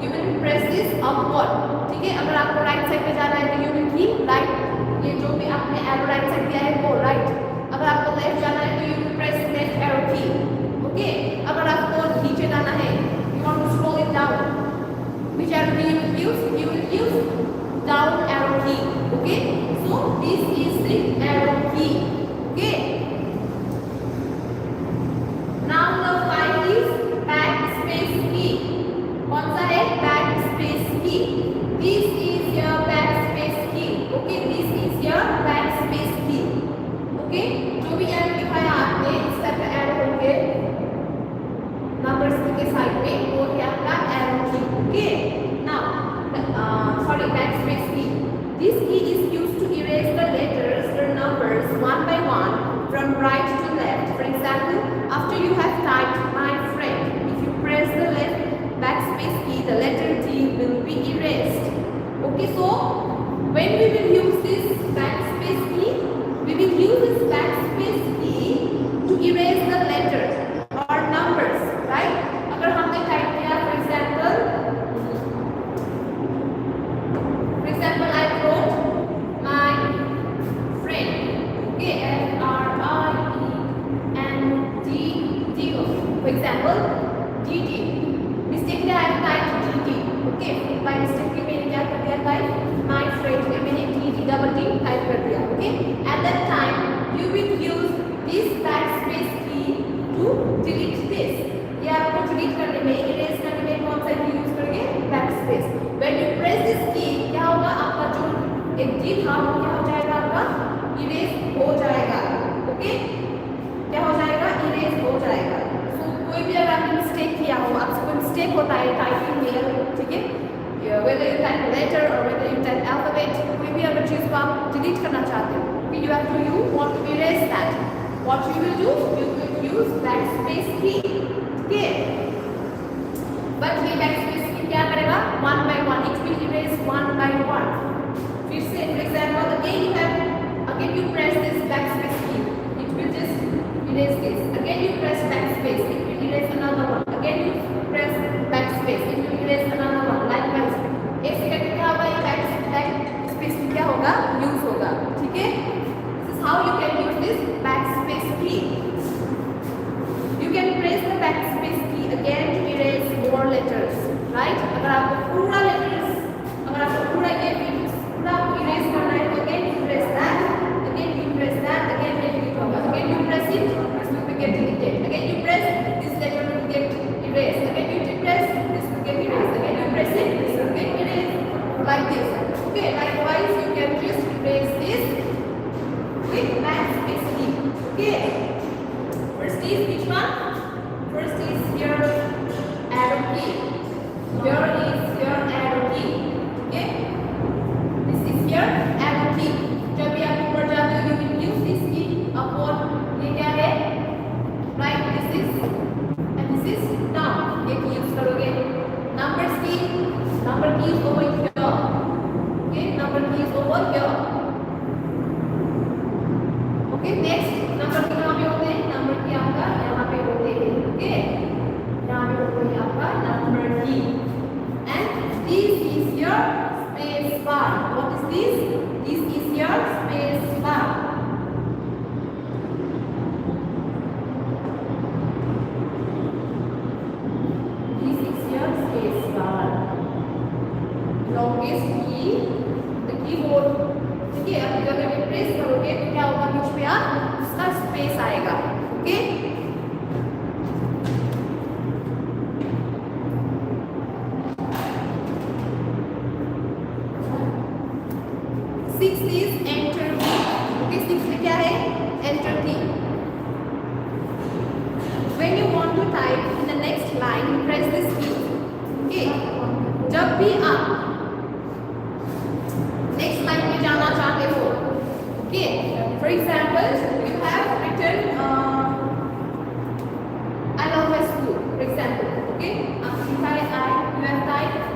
you will press this upward, ठीक है? अगर आपको राइट साइड पे जाना है तो you will keep right, ये जो भी आपने arrow राइट साइड दिया है वो राइट. अगर आपको लेफ्ट जाना है तो you will press left arrow key. Okay? अगर आपको नीचे जाना है, you want to scroll it down, which arrow key you will use? You will use down arrow key. Okay? So this is the arrow key. Okay? Now the 5 is backspace key. कौन सा है? Backspace key. This is your backspace key. Okay? This is your backspace key. Okay? जो भी arrow दिखाया आपने इस तरह का arrow होंगे numbers के साइड में, वो है आपका arrow key. Okay? Now, backspace key. This key is used to erase the letters or numbers one by one from right to left. For example, after you have typed my friend, if you press the left backspace key, the letter D will be erased. Okay, so when we will use this backspace key, we will use this backspace key to erase the letters or numbers, right? अगर हमने type किया, for example, I wrote my friend. Okay, FRIEND. For example, DD. Mistakenly I have typed DD. Okay, by mistake मैंने क्या कर दिया? Type my friend में मैंने DD double D type कर दिया. Okay, at that time you will use this backspace key to delete this. ये आपको delete करने में, erase करने में कौन सा key यूज करेंगे? Backspace. When you press this key, क्या होगा? आपका जो एक D था वो क्या हो जाएगा? आपका erase हो जाएगा. ओके, क्या हो जाएगा? erase हो जाएगा. So कोई भी अगर आपने mistake किया हो, आपसे कोई mistake होता है टाइपिंग में, ठीक है? Whether you type letter or whether you type alphabet, कोई भी अगर चीज को आप delete करना चाहते हो, you have to want to erase that. What you will do? You will use backspace key. Okay? But ये backspace key क्या करेगा? One by one. It will erase one by one. फिर से, for example, again you press this backspace key. It will just erase this. Again you press backspace. It will erase another one. Again you press backspace. It will erase another one. Likewise. एक second में क्या होगा? ये backspace key क्या होगा? Use होगा. ठीक है? This is how you can use this backspace key. You can press the backspace key again to erase more letters. Right? अगर आपको पूरा letters, अगर आपको पूरा ये पूरा erase करना है तो again you press that, again you press that, again ये delete होगा. Again you press it, this will get deleted. Again you press, this letter will get erased. Again you press, this will get erased. Again you press it, this will get erased. Like this. Okay. Likewise, you can just erase this with backspace key. Okay. First is which one? First is your arrow key. Here is your arrow key. Okay? This is your arrow key. जब भी आप ऊपर जाते हो, you will use this key upward. ये क्या है? Right. This is and this is down. ये key use करोगे. Numbers key. Number key is over here. Okay? Number key is over here. Okay. Next, number key कहाँ पे होते हैं? Number key आपका यहाँ पे होते हैं. Okay? यहाँ पे होते हैं आपका number key. And this is your space bar. What is this? This is your space bar. This is your space bar. Longest key, the keyboard. ठीक है? अब जब आप प्रेस करोगे तो क्या होगा? बीच में आप उसका स्पेस आएगा. Okay? Sixth is enter key. Okay, 6 में क्या है? Enter key. When you want to type in the next line, press this key. Okay. जब भी आप next line में जाना चाहते हो, okay. For example, you have written I love my school. For example, okay. आप लिखा है I, you have typed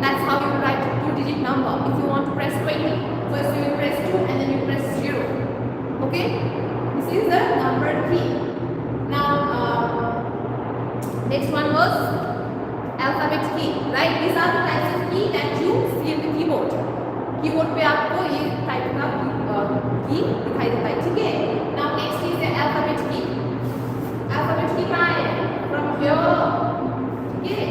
That's how you write two-digit number. If you want to press 20, first you will press 2 and then you press 0. Okay? This is the number key. Now, next one was alphabet key, right? These are the types of key that you see in the keyboard. Keyboard पे आपको ये type का की दिखाई देता है, ठीक है? Now next is the alphabet key. Alphabet key कहाँ है? From here, ठीक है?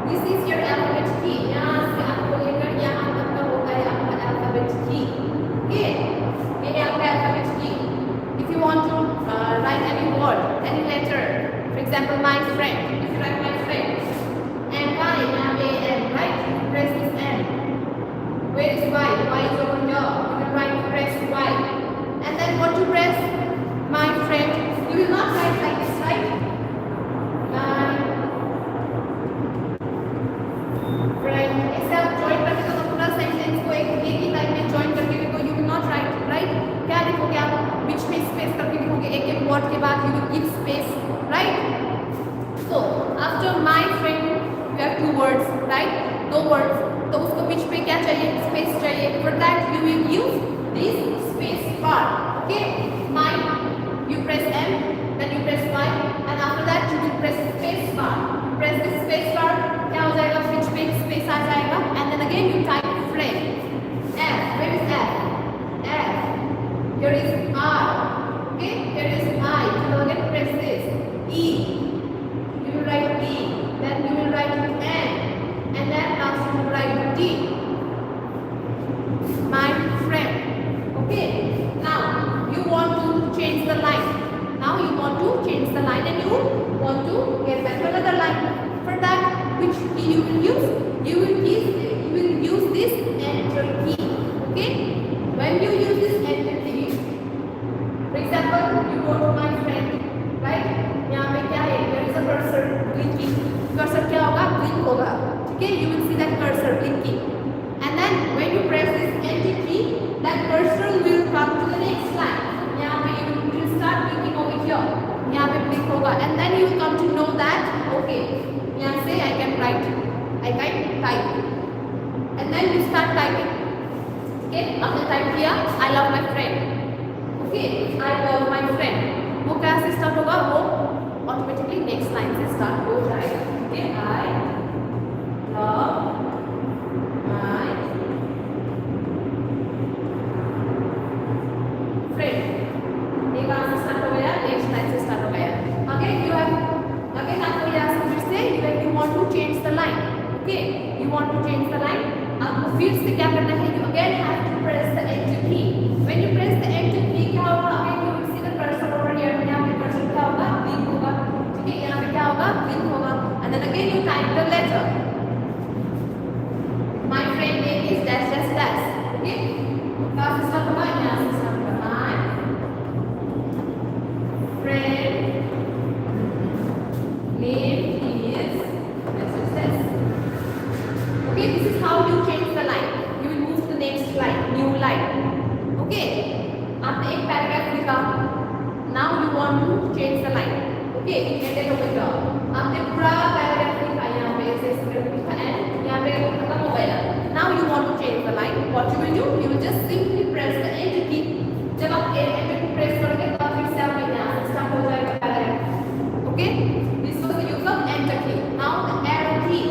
This is your alphabet key. यहाँ से आपको लेकर यहाँ तक का होता है आपका alphabet key, okay? ये है आपका alphabet key. If you want to write any word, any letter, for example, my friend. If you write my friend, and Y, यहाँ पे M, right? Press this M. Where is Y? Y is over here. You will write press Y. And then what to press? My friend. You will not write like this, right? My friend. ऐसे आप join करके तो पूरा sentence को एक ही line में join करके तो you will not write, right? क्या लिखोगे आप? बीच में space करके लिखोगे एक word के बाद you will give space, right? So after my friend you have two words, right? दो words. तो उसको बीच पे क्या चाहिए? स्पेस चाहिए. For that you will use this space bar. Okay? My, you press M, then you press Y, and after that you will press space bar. Press this space bar. क्या हो जाएगा? बीच पे space आ जाएगा. And then again you type friend. F. Where is F? F. Here is R. Okay? Here is I. So again press this. E. You will write E. Then you will write N. And then last you will write D. My friend. Okay. Now you want to change the line. Now you want to change the line and you want to get back to another line. For that, which key you will use? You will use this enter key. Okay. When you use this enter key, for example, you go to my friend, right? यहाँ पे क्या है? There is a cursor blinking. Cursor क्या होगा? Blink होगा. Okay, you will see that cursor blinking. And then when you press this enter key, that cursor will come to the next line. यहाँ पे you will start blinking over here. यहाँ पे blink होगा. And then you will come to know that, okay, यहाँ से I can write, I can type. And then you start typing. Okay, आपने type किया, I love my friend. Okay, I love my friend. वो क्या से start होगा? वो automatically next line से start हो जाएगा. Okay, I love my friend. एक बार से start हो गया, next line से start हो गया. Again you have, again आपको यहाँ से फिर से like you want to change the line. Okay, you want to change the line. आपको फिर से क्या करना है? You again have to press the enter key. When you press the enter key, क्या होगा? Again you will see the cursor over here. यहाँ पे cursor क्या होगा? Blink होगा. ठीक है, यहाँ पे क्या होगा? Blink होगा. And then again you type the letter. My friend name is dash dash dash. Okay? कहाँ से start होगा? यहाँ से start होगा. My friend name is dash dash dash. Okay, this is how you change the line. You will move to the next line, new line. Okay? आपने एक paragraph लिखा. Now you want to change the line. Okay? Ended over here. आपने पूरा paragraph लिखा यहाँ पे ऐसे script लिखा and यहाँ पे खत्म हो गया. Now you want to change the line. What you will do? You will just simply press the enter key. जब आप enter key press करोगे तो फिर से आप यहाँ से start हो जाएगा paragraph. Okay? This was the use of enter key. Now the arrow key.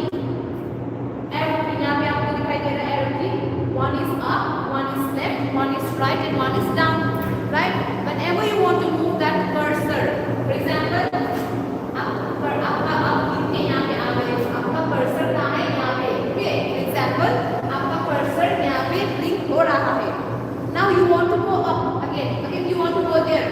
Arrow key यहाँ पे आपको दिखाई दे रहा है arrow key. One is up, one is left, one is right, and one is down. Right? Whenever you want to move that cursor, for example, आपका यहाँ पे आ गए, आपका cursor कहाँ है? यहाँ पे. Okay? For example, आपका cursor यहाँ पे blink हो रहा है. Now you want to go up again. Again you want to go there.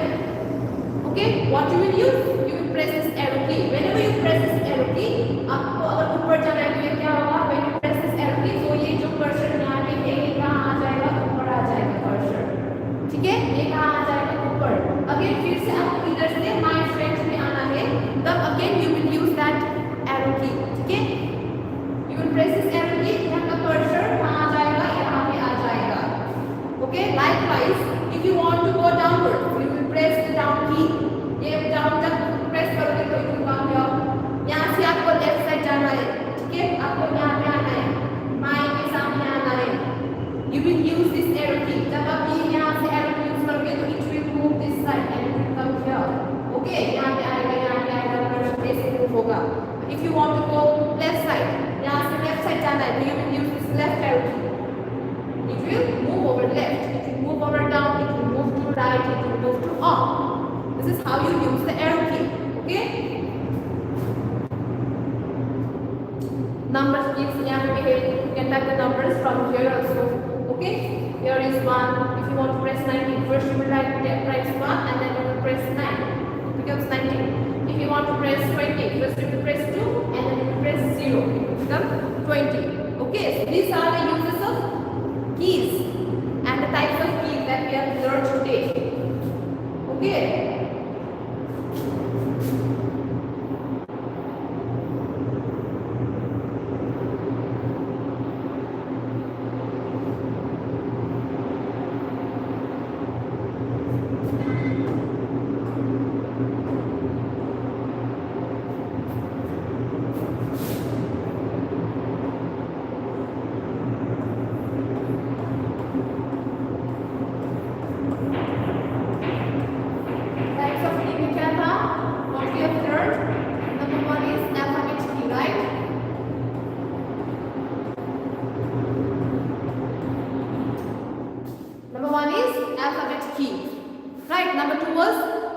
Okay? What you will use? You will press this arrow key. Whenever you press this arrow key, आपको अगर ऊपर जाना है तो ये क्या होगा? When you press this arrow key, तो ये जो cursor यहाँ पे है ये कहाँ आ जाएगा? ऊपर आ जाएगा cursor. ठीक है? ये कहाँ आ जाएगा? ऊपर. Again फिर से आपको इधर से my friends में आना है. तब again you will use that arrow key. ठीक है? You will press this arrow key. यहाँ का cursor कहाँ आ जाएगा? यहाँ पे आ जाएगा. Okay? Likewise, if you want to go downward, you will press the down key. ये down तक press करोगे तो you will come here. यहाँ से आपको left side जाना है. ठीक है? आपको यहाँ पे आना है. you will use this left arrow key. It will move over left, it will move over down, it will move to right, it will move to up. This is how you use the arrow key. Okay? Numbers keys, you can type the numbers from here also. Okay? Here is 1. If you want to press 19, first you will press 1 and then you will press 9. It becomes 19. If you want to press 20, first you will press 2 and then you will press 0. It will become 20. Okay? So these are the uses of keys and the types of keys that we have learned today. Okay?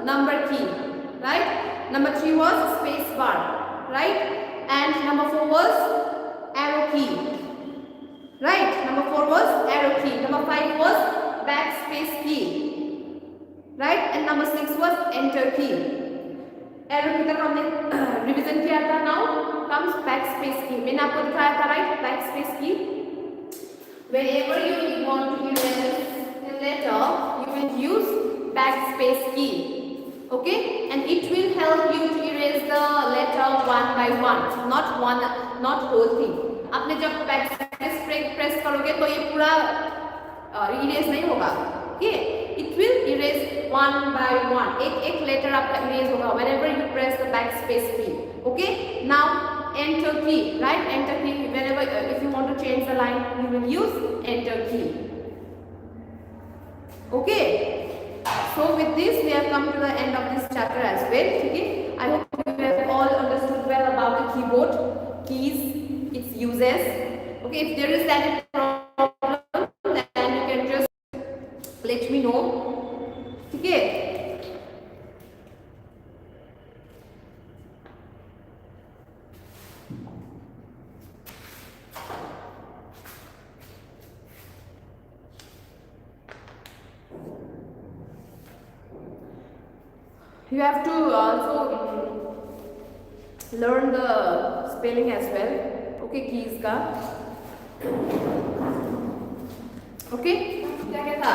Number key, right? Number 3 was space bar, right? And number 4 was arrow key, right? Number 4 was arrow key. Number 5 was backspace key, right? And number 6 was enter key. Arrow key तक हमने revision किया था. Now comes backspace key. मैंने आपको दिखाया था, right? Backspace key. Whenever you want to erase a letter, you will use backspace key. Okay, and it will help you to erase the letter one by one, not whole thing. आपने जब backspace press करोगे तो ये पूरा erase नहीं होगा. Okay, it will erase one by one. एक letter आपका erase होगा whenever you press the backspace key. Okay, now enter key, right? Enter key. Whenever if you want to change the line, you will use enter key. Okay. So with this we have come to the end of this chapter as well. Okay, I hope you have all understood well about the keyboard, keys, its uses. Okay, if there is any problem, then you can just let me know. Okay. You have to also learn the spelling as well. Okay, keys का. Okay, क्या कहता?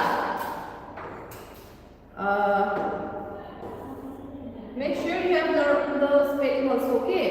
Make sure you have learned the spelling also. Okay.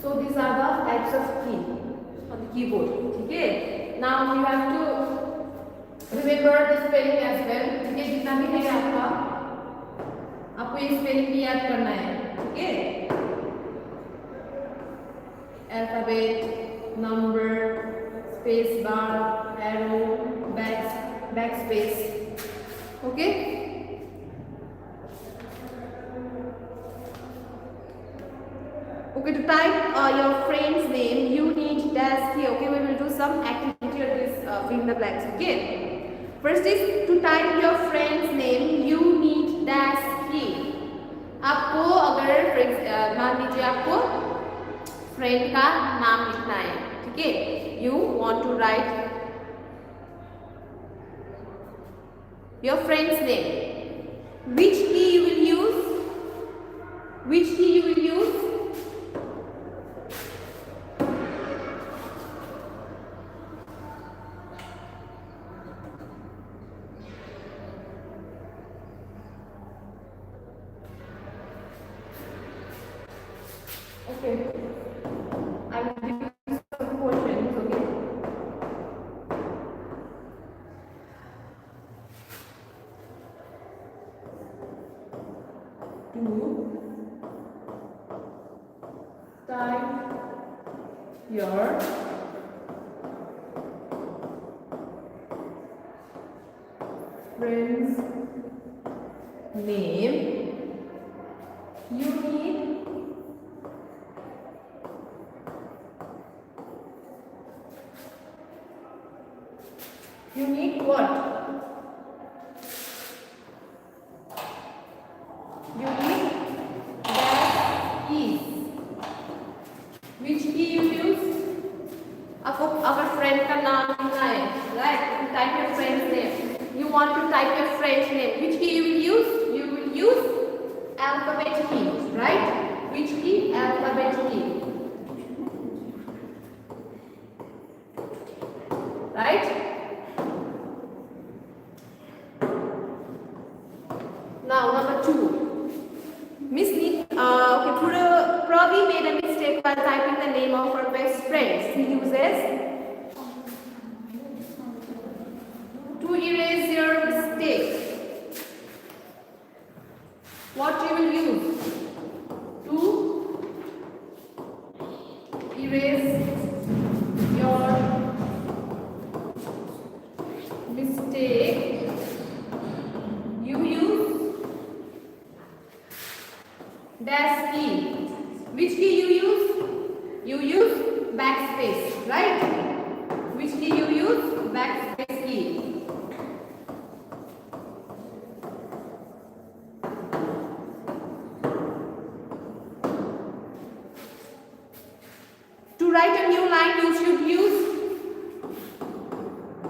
So these are the types of key on the keyboard. Okay. Now you have to remember the spelling as well. Okay, जितना भी है आपका, आपको ये spelling भी याद करना है. Okay. Alphabet, number, space bar, arrow, backspace. Okay. Okay, to type your friend's name, you need dash here. Okay, we will do some activity on this fill in the blanks. Okay. First is to type your friend's name, you need dash here. आपको अगर मान लीजिए आपको friend का नाम लिखना है, ठीक है? You want to write your friend's name. Which key you will use? Which key you will use? Okay. I will give you some questions, okay? Type your friend's name. You need what? You need dash keys. Which key you use? आपको अगर friend का नाम लिखना है, right? You type your friend's name. You want to type your friend's name. Which key you will use? You will use alphabet key, right? Which key? Alphabet key. Right? Now number 2. Miss Pravi made a mistake while typing the name of her best friend. She uses to erase your mistake. What you will use? To erase your mistake. You use dash key. Which key you use? You use backspace, right? Which key you use? Backspace key. To write a new line, you should use.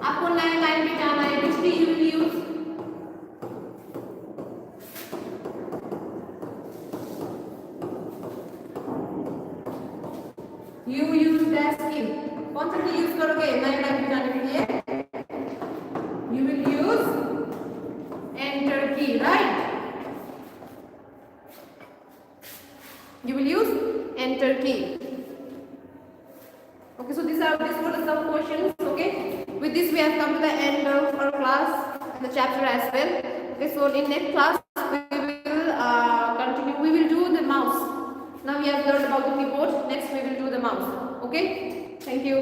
आपको नया line पे जाना है. Which key you will use? You use dash key. कौन सा key use करोगे नए line पे जाने के लिए? You will use enter key, right? You will use enter key. Okay, so these were some questions. Okay, with this we have come to the end of our class and the chapter as well. Okay, so in next class we will continue. We will do the mouse. Now we have learned about the keyboard. Next we will do the mouse. Okay, thank you.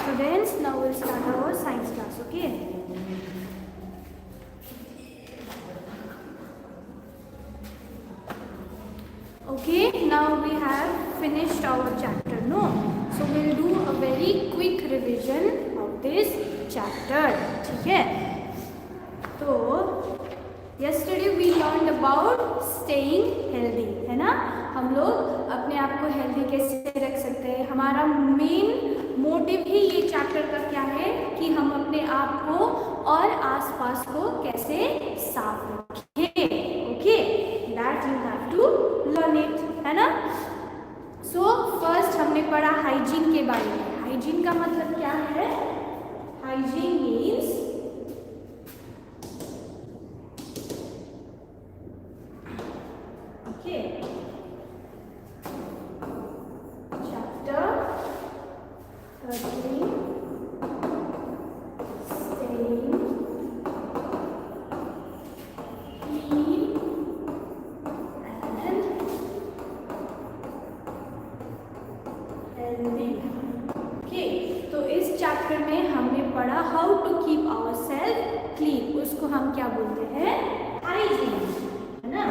Students, now we'll start our science class, okay? Okay, now we have finished our chapter, no? So we'll do a very quick revision of this chapter, ठीक है? तो yesterday we learned about staying healthy, है ना? हम लोग अपने आप को हेल्दी कैसे रख सकते हैं. हमारा मेन मोटिव ही ये चैप्टर का क्या है कि हम अपने आप को और आसपास को कैसे साफ रखें. Okay, that you have to learn it, है ना? सो फर्स्ट हमने पढ़ा हाइजीन के बारे में. हाइजीन का मतलब क्या है? Hygiene means touching, staying clean and healthy. Okay, तो इस चैप्टर में हमने पढ़ा how to keep our self clean. उसको हम क्या बोलते हैं? हाइजीन, है ना?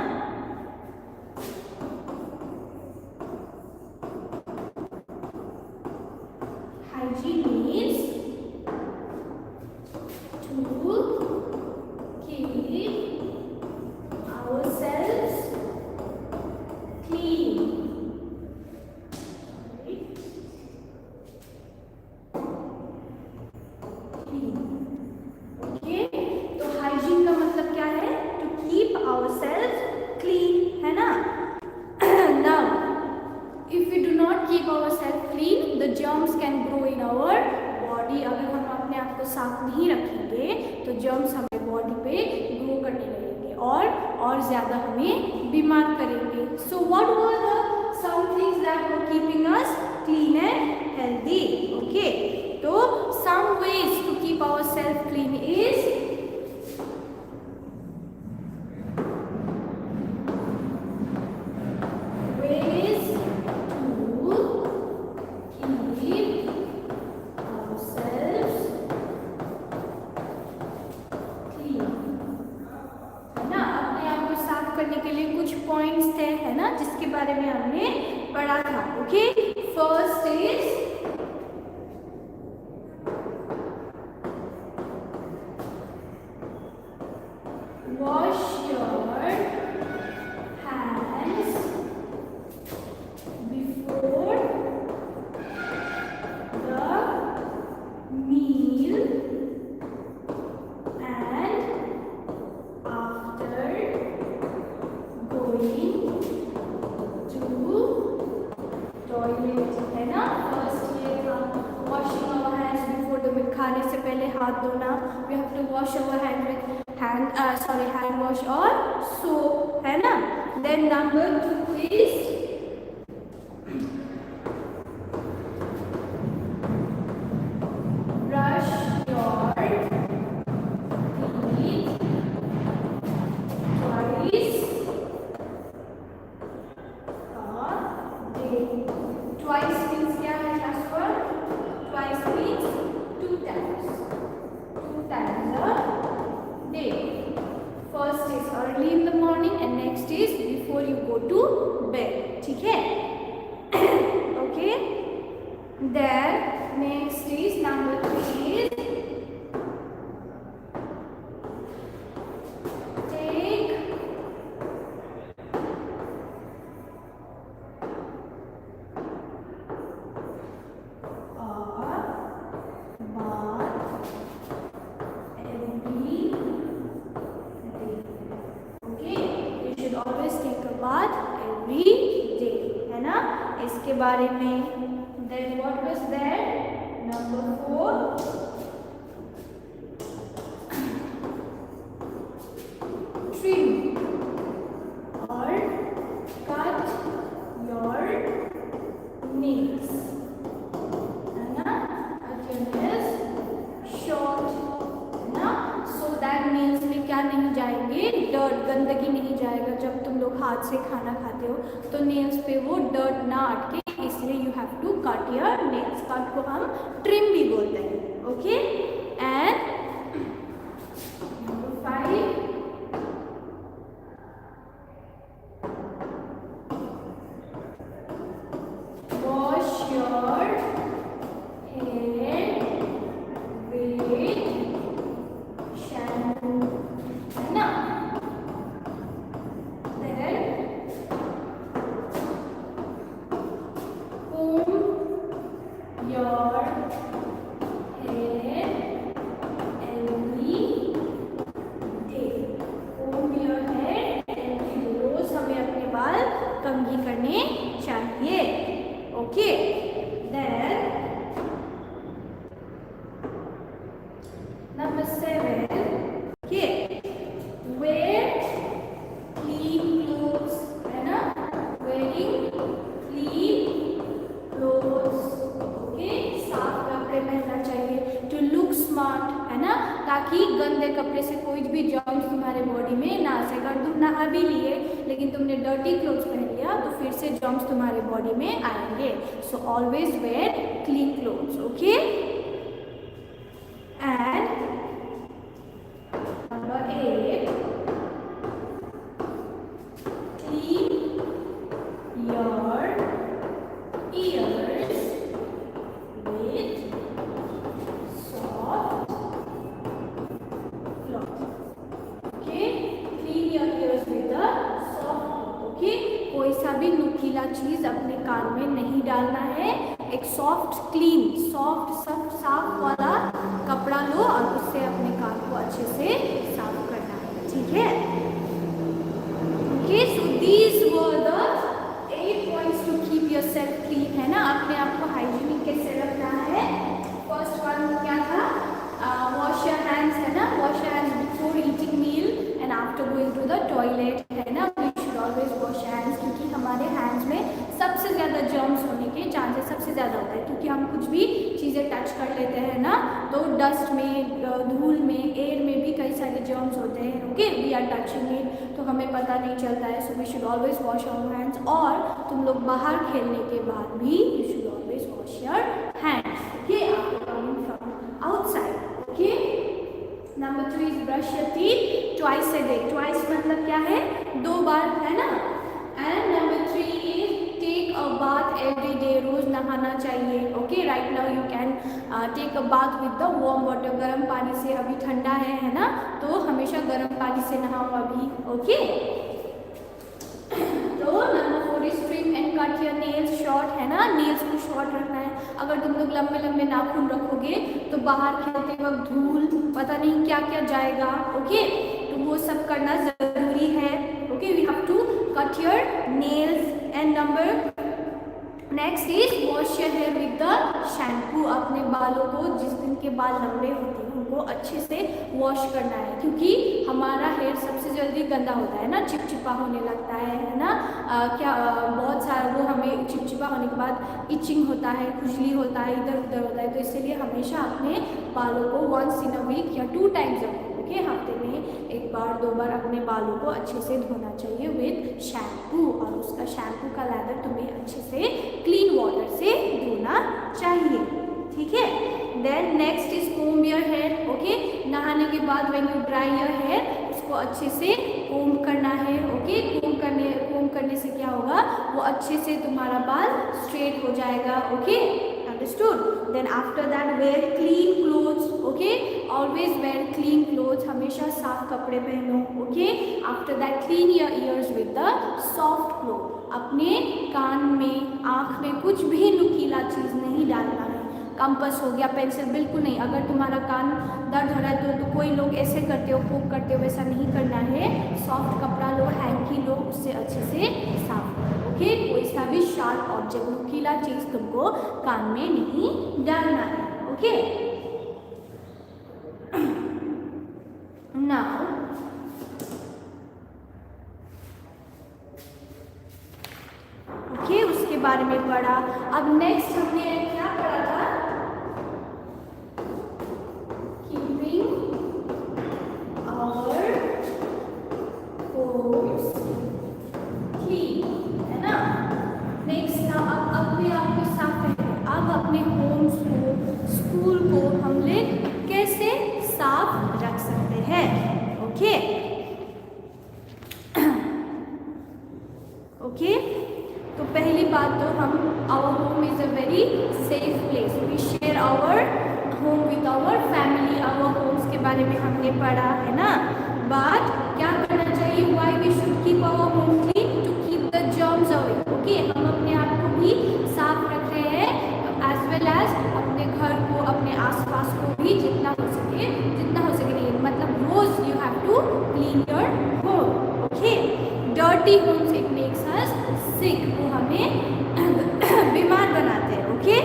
Hygiene means to keep ourselves clean. Right? Clean. Okay? तो hygiene का मतलब क्या है? To keep ourselves clean, है ना? Now, if we do not keep ourselves clean, the germs can grow in our body. अगर हम अपने आप को साफ नहीं रखेंगे तो germs हमें बॉडी पे ग्रो करने लगेंगे और ज़्यादा हमें बीमार करेंगे. So what were the some things that were keeping us clean and healthy? Okay, so some ways to keep ourselves clean is ways to keep ourselves clean. है ना? अपने आप को साफ करने के लिए कुछ पॉइंट्स थे, है ना, जिसके बारे में हमने पढ़ा था. Okay, first is wash your hands before the meal and after going to toilet. है ना? फर्स्ट ये था washing our hands before the meal. खाने से पहले हाथ धोना. We have to wash our hand with hand wash or soap, है ना? Then number 2 is brush your teeth twice a day. Twice means क्या है class पर? Twice means 2 times. 2 times a day. First is early in the morning and next is before you go to bed. ठीक है? Okay. Then next is number 3 is take a bath every day. Okay, you should always take a bath every day, है ना? इसके बारे में. Then what was there? Number 4. Trim or cut your nails. है ना? Cut your nails short. है ना? So that nails में क्या नहीं जाएंगे? Dirt, गंदगी नहीं जाएगा. जब तुम लोग हाथ से खाना खाते हो तो nails पे वो dirt ना अटके, इसलिए you have to cut your nails. Cut को हम trim भी बोलते हैं. Okay? And number 5. Wash your hair with shampoo. है ना? Then comb your hair every day. Comb your hair every day. रोज हमें अपने बाल कंघी करने चाहिए. Okay. Then number 7. Okay. Wear clean clothes. है ना? Wearing clean clothes. Okay. साफ गंदे कपड़े से कोई भी जर्म्स तुम्हारे बॉडी में ना आ सके। अगर तुम नहा भी लिए लेकिन तुमने डर्टी क्लोथ्स पहन लिया तो फिर से जर्म्स तुम्हारे बॉडी में आएंगे। So always wear clean clothes, okay. And number 8, clean your ears with soft cloth. Okay, clean your ears with the soft cloth. Okay, कोई सा भी नुकीला चीज अपने कान में नहीं डालना है। एक सॉफ्ट क्लीन सॉफ्ट सब साफ वाला कपड़ा लो और उससे अपने कान को अच्छे से साफ करना है, ठीक है। Okay, so these were the 8 points to keep yourself clean, है ना। अपने आप को हाइजीनिक कैसे रखना है। फर्स्ट वन क्या था, वॉश योर हैंड्स, है ना। Wash your hands before eating meal and after going to the toilet, है ना। We should always wash hands, क्योंकि हमारे हैंड्स में सबसे ज़्यादा जर्म्स होने के चांसेस सबसे ज़्यादा होता है, क्योंकि हम कुछ भी चीज़ें टच कर लेते हैं ना, तो डस्ट में, धूल में, एयर में भी कई सारे जर्म्स होते हैं। Okay, we are touching it तो हमें पता नहीं चलता है। So we should always wash our hands. और तुम लोग बाहर खेलने के बाद भी you should always wash your hands, okay, after coming from outside. Okay, number 3 is brush your teeth twice a day. Twice मतलब क्या है, 2 बार, है ना। And number 3 is take a bath every day, रोज नहाना चाहिए। Okay, right now you can take a bath with the warm water, गर्म पानी से। अभी ठंडा है ना, तो हमेशा गर्म पानी से नहाओ अभी, ओके। तो number 4 is trim and cut your nails short, है ना। नेल्स को शॉर्ट रखना है। अगर तुम लोग लंबे लंबे नाखून रखोगे तो बाहर खेलते वक्त धूल पता नहीं क्या क्या जाएगा, ओके। तो वो सब करना जरूरी है, okay. We have to cut your nails. And number next is wash your hair with the shampoo. अपने बालों को, जिस दिन के बाल लंबे होते हैं उनको अच्छे से वॉश करना है, क्योंकि हमारा हेयर सबसे जल्दी गंदा होता है ना, चिपचिपा होने लगता है ना। बहुत सारा वो हमें चिपचिपा होने के बाद इचिंग होता है, खुजली होता है, इधर उधर होता है। तो इसलिए हमेशा अपने बालों को वंस इन अ वीक या 2 टाइम्स अ वीक, ओके, हफ्ते में 1 बार 2 बार अपने बालों को अच्छे से धोना चाहिए विद शैम्पू। और उसका शैम्पू का लैदर तुम्हें अच्छे से क्लीन वाटर से धोना चाहिए, ठीक है। Then next is comb your hair, okay. नहाने के बाद when you dry your hair उसको अच्छे से कोम्ब करना है, ओके। कोम्ब करने से क्या होगा, वो अच्छे से तुम्हारा बाल स्ट्रेट हो जाएगा, okay, understood. Then after that wear clean clothes, okay, always wear clean clothes, हमेशा साफ कपड़े पहनो, okay. After that clean your ears with the soft cloth. अपने कान में, आँख में कुछ भी नुकीला चीज़ नहीं डालना है। कंपास हो गया, पेंसिल बिल्कुल नहीं। अगर तुम्हारा कान दर्द हो रहा है तो कोई लोग ऐसे करते हो, पोक करते हो, वैसा नहीं करना है। सॉफ्ट कपड़ा लो, हैंकी लो, उससे अच्छे से साफ करो, ओके। कोई सा भी शार्प ऑब्जेक्ट, नुकीला चीज़ तुमको कान में नहीं डालना है, ओके। नाउ ओके, उसके बारे में पढ़ा। अब नेक्स्ट हमने क्या पढ़ा था, कीपिंग आवर होम्स क्लीन, है ना। नेक्स्ट था अब अपने आप को साफ रखें। अब अपने होम्स को, स्कूल को हम लोग कैसे साफ रख सकते हैं, ओके, ओके। तो पहली बात तो हम, our home is a very safe place. We share our home with our family. Our homes के बारे में हमने पढ़ा, है ना। बट क्या करना चाहिए, why we should keep our home clean, to keep the germs away, okay. हम अपने आप को भी साफ रख रहे हैं, एज वेल एज अपने घर को, अपने आसपास को भी जितना हो सके नहीं, मतलब रोज you have to clean your home, okay. Dirty homes it makes us sick, वो हमें बीमार बनाते हैं, okay,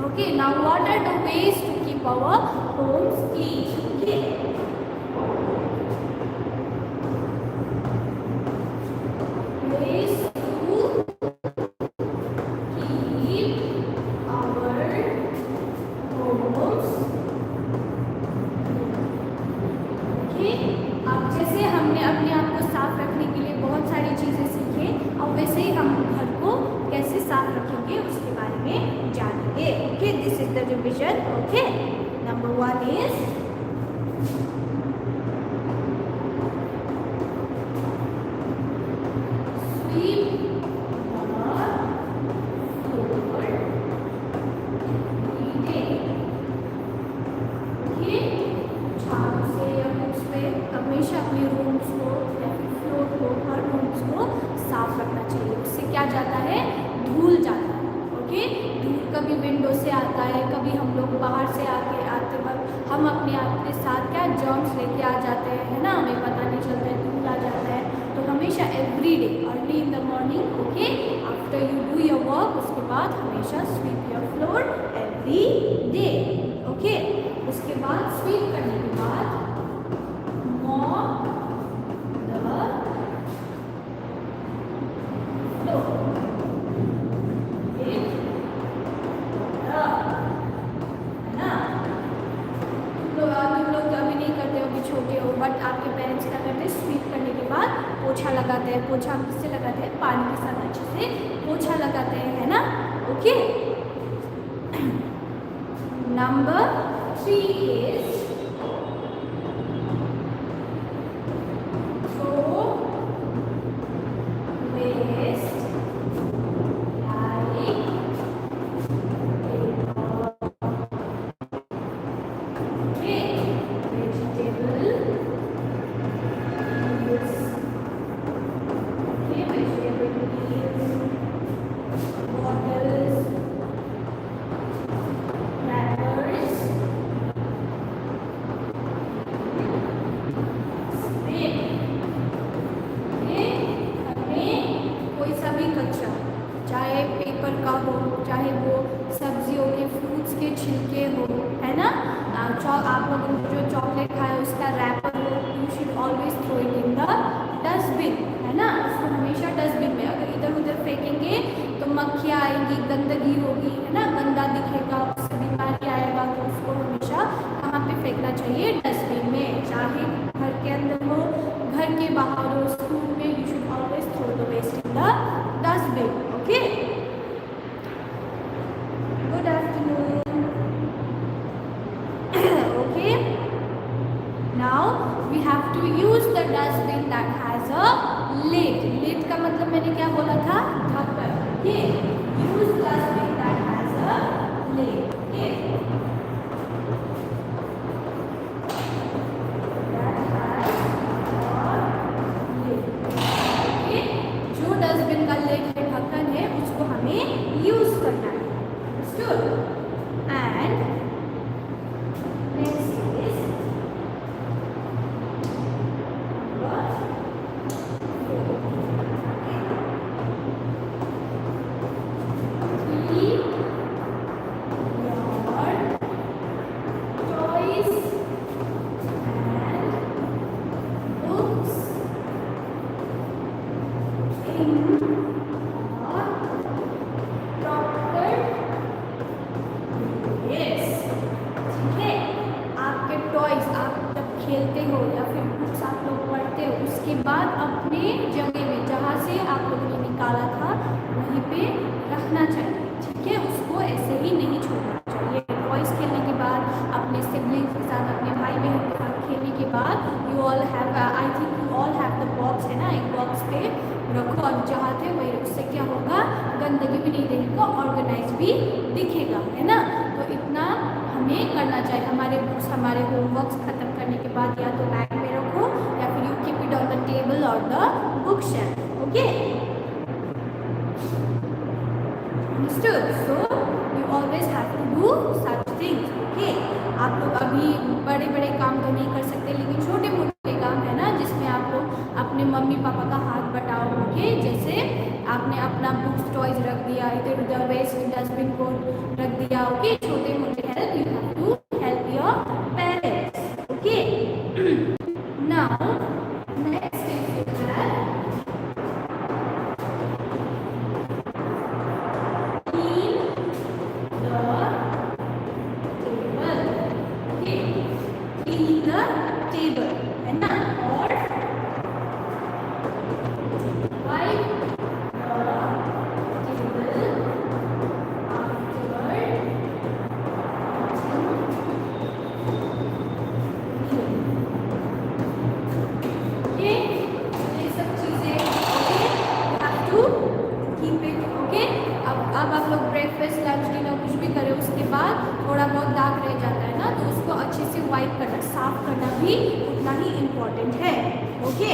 okay. Now what are the ways to keep our homes clean, okay. Ways to keep our homes रखेंगे उसके बारे में जानेंगे. Okay, this is the revision. Okay, number 1 is sweep हमेशा अपने रूम्स को या फिर फ्लोर को, हर रूम्स को साफ रखना चाहिए. उससे क्या जाता है, धूल जाता है. ओके, धूल कभी विंडो से आता है, कभी हम लोग बाहर से आते वक्त हम अपने आप के साथ क्या जर्म्स लेके आ जाते हैं, है ना, हमें पता नहीं चलता है, धूल आ जाता है. तो हमेशा every day early in the morning, okay, after you do your work, उसके बाद हमेशा sweep your floor every day. Okay, उसके बाद स्वीप करने के बाद mop the floor. तुम लोग अभी नहीं करते हो, अभी छोटे हो, बट आपके पेरेंट्स क्या करते हैं, स्वीप करने के बाद पोछा लगाते हैं. पोछा किससे लगाते हैं, पानी के साथ अच्छे से पोछा लगाते हैं, है ना. ओके, नंबर 3 इज चाहे वो सब्जियों के, फ्रूट्स के छिलके हो, है ना, आप लोगों ने जो चॉकलेट खाया उसका रैपर हो, you should always throw it in the dustbin, है ना. उसको हमेशा डस्टबिन में, अगर इधर उधर फेंकेंगे तो मक्खियाँ आएंगी, गंदगी होगी, है ना, गंदा दिखेगा, उससे बीमारी आएगा. तो उसको हमेशा कहाँ पे फेंकना चाहिए, डस्टबिन में. चाहे घर के अंदर हो, घर के बाहर हो, स्कूल में, you should always throw the waste in the dustbin. Okay, good afternoon. Okay, now we have to use the dustbin that has a lid. Lid का मतलब मैंने क्या बोला था, ढक्कन. Okay, use dustbin that has a lid. Okay, that has a lid. Okay, जो dustbin का lid है, ढक्कन है, उसको हमें यूज करना है. And next is keep your toys and books in a proper. Yes, ठीक है. आपके टॉयज आप जब खेलते हो या फिर बुक्स आप लोग पढ़ते हो, उसके बाद अपने जगह में जहाँ से आप लोगों ने निकाला था वहीं पे रखना चाहिए. ठीक है, उसको ऐसे ही नहीं छोड़ना चाहिए. टॉयज खेलने के बाद, अपने सिबलिंग्स के साथ, अपने भाई बहन के साथ खेलने के बाद, you all have, I think you all have the box, है ना, एक बॉक्स पे रखो और जहाँ थे वही. उससे क्या होगा, गंदगी भी नहीं दिखेगा, ऑर्गेनाइज भी दिखेगा, है ना. तो इतना हमें करना चाहिए. हमारे बुक्स, हमारे होमवर्क्स खत्म करने के बाद या तो बैग में रखो या फिर you keep it on the table और the book shelf. Okay, understood. So you always have to do such things. Okay, आप लोग अभी बड़े बड़े काम तो नहीं कर सकते, लेकिन छोटे मोटे काम है ना, जिसमें आप लोग अपने मम्मी पापा का हाथ बटाओ. ओके, जैसे आपने अपना बुक्स, टॉयज रख दिया, इधर उधर वेस्ट डस्टबिन को रख दिया. ओके, छोटे मोटे help you have to help your parents. Okay, now next is clean the table, है ना, और wipe the table breakfast lunch dinner कुछ भी करें उसके बाद थोड़ा बहुत दाग रह जाता है ना, तो उसको अच्छे से वाइप करना, साफ करना भी उतना ही इम्पोर्टेंट है. Okay,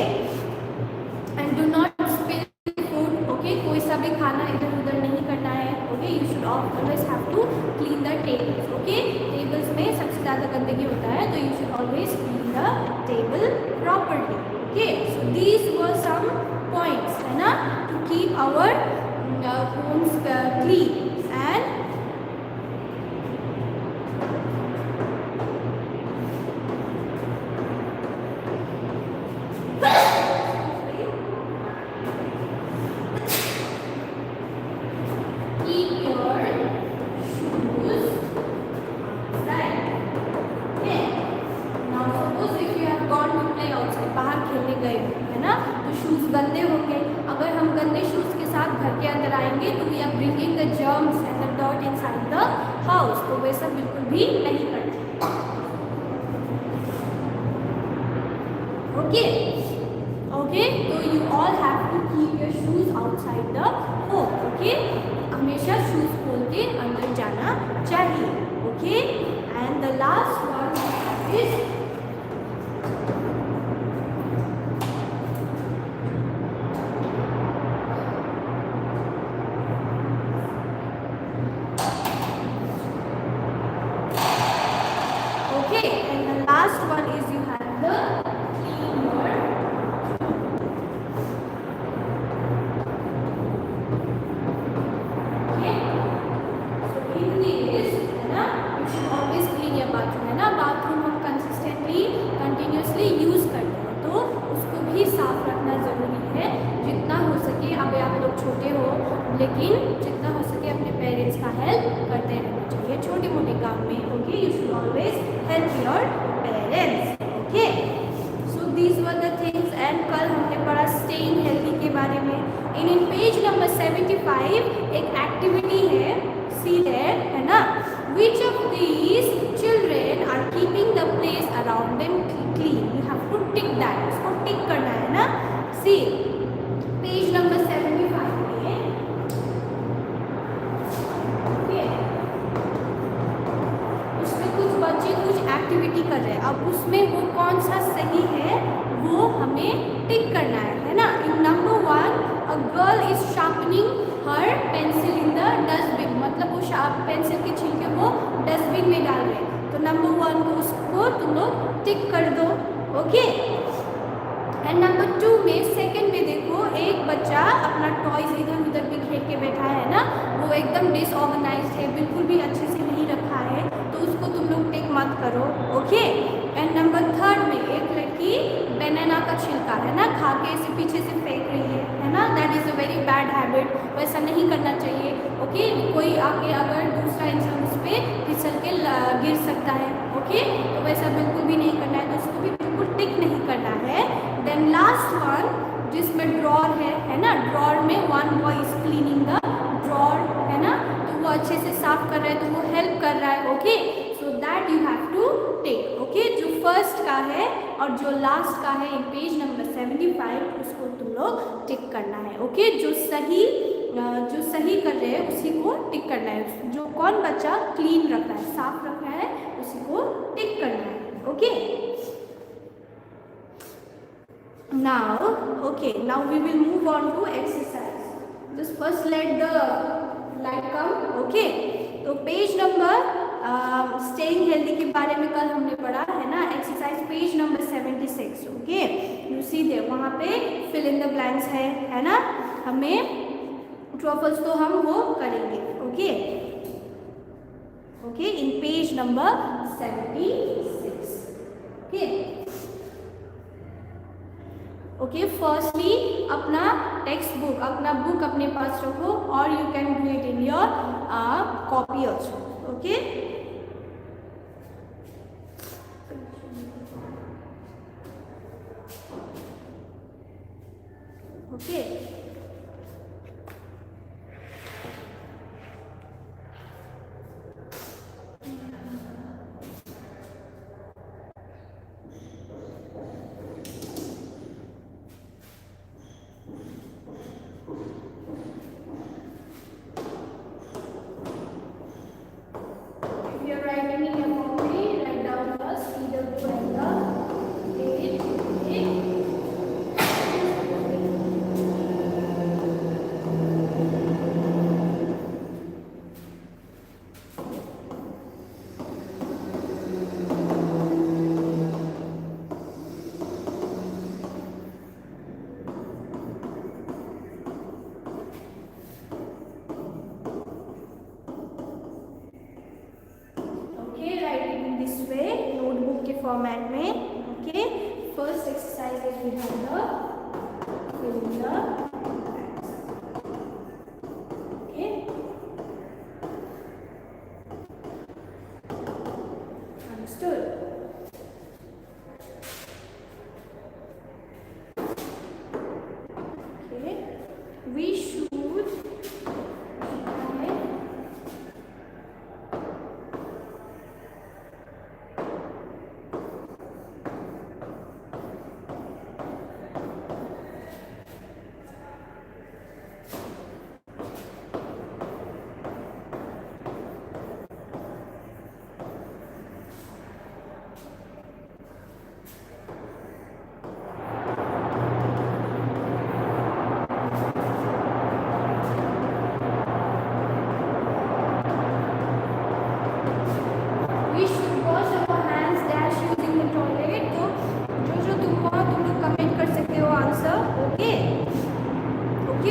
and do not spill food. Okay, कोई सा भी खाना इधर उधर नहीं करना है. Okay, you should always have to clean the tables. Okay, tables में सबसे ज़्यादा गंदगी होता है, तो you should always clean the table properly. Okay, so these were some points है ना, to keep our homes clean. And keep your shoes outside. Okay, now suppose if you have gone to play outside, बाहर खेलने गए है ना, तो shoes गंदे होंगे. अगर हम गंदे शूज के साथ घर के अंदर आएंगे तो we are bringing the germs and the dirt inside the house. तो वैसा बिल्कुल भी नहीं करना. ओके ओके, तो you all have to keep your shoes outside the home. Okay, हमेशा शूज खोल के अंदर जाना चाहिए. Okay, and the last one is लेकिन जितना हो सके अपने पेरेंट्स का हेल्प करते रहना चाहिए छोटे मोटे काम में. Okay, you should always help your parents. Okay, so these were the things. And कल हमने पढ़ा स्टेइंग हेल्दी के बारे में. इन पेज नंबर 75 एक एक्टिविटी है, सी देयर है ना, which of these children are keeping the place around them clean. You have to tick that, उसको टिक करना है ना. सी पेज नंबर 75 में एक्टिविटी कर रहे हैं. अब उसमें वो कौन सा सही है वो हमें टिक करना है ना. In number 1, a girl is sharpening her pencil in the dustbin. मतलब वो शार्प पेंसिल के छिलके वो डस्टबिन में डाल रहे हैं. तो नंबर 1 को उसको तुम लोग टिक कर दो. ओके, एंड नंबर 2 में सेकंड में देखो, एक बच्चा अपना टॉयज इधर उधर भी खेल के बैठा है ना, वो एकदम डिसऑर्गेनाइज्ड है, बिल्कुल भी अच्छे से नहीं रखा है, तो उसको तुम लोग टिक मत करो. ओके, एंड नंबर 3 में एक लड़की बनाना का छिलका है ना खा के इसे पीछे से फेंक रही है ना. That is a very bad habit, वैसा नहीं करना चाहिए. ओके, कोई आके अगर दूसरा इंसान उस पर फिसल के गिर सकता है. ओके, तो वैसा बिल्कुल भी नहीं करना है, तो उसको भी बिल्कुल टिक नहीं करना है. देन लास्ट वन जिसमें ड्रॉर है ना, ड्रॉर में one boy is cleaning the drawer है ना, तो वो अच्छे से साफ कर रहा है, तो वो हेल्प कर रहा है. Okay, so that you have to tick. Okay, जो फर्स्ट का है और जो लास्ट का है इन पेज नंबर 75 उसको तुम लोग टिक करना है. ओके, जो सही कर रहे हैं उसी को टिक करना है. जो कौन बच्चा क्लीन रख रहा है, साफ रख रहा है, उसी को टिक करना है. Okay, now we will move on to exercise. Just first let the light come. Okay, तो पेज नंबर स्टेइंग हेल्दी के बारे में कल हमने पढ़ा है ना. Exercise page number 76. Okay, you see there, वहाँ पे फिल इन द ब्लैंक्स है ना. हमें ट्रफल्स तो हम वो करेंगे. Okay okay, in page number 76. Okay okay, firstly अपना टेक्स्ट बुक, अपना बुक अपने पास रखो, और you can do it in your copy also. Okay, okay, format में. Okay, first exercise is we have the fill in the blanks. Okay, understood. Okay, we should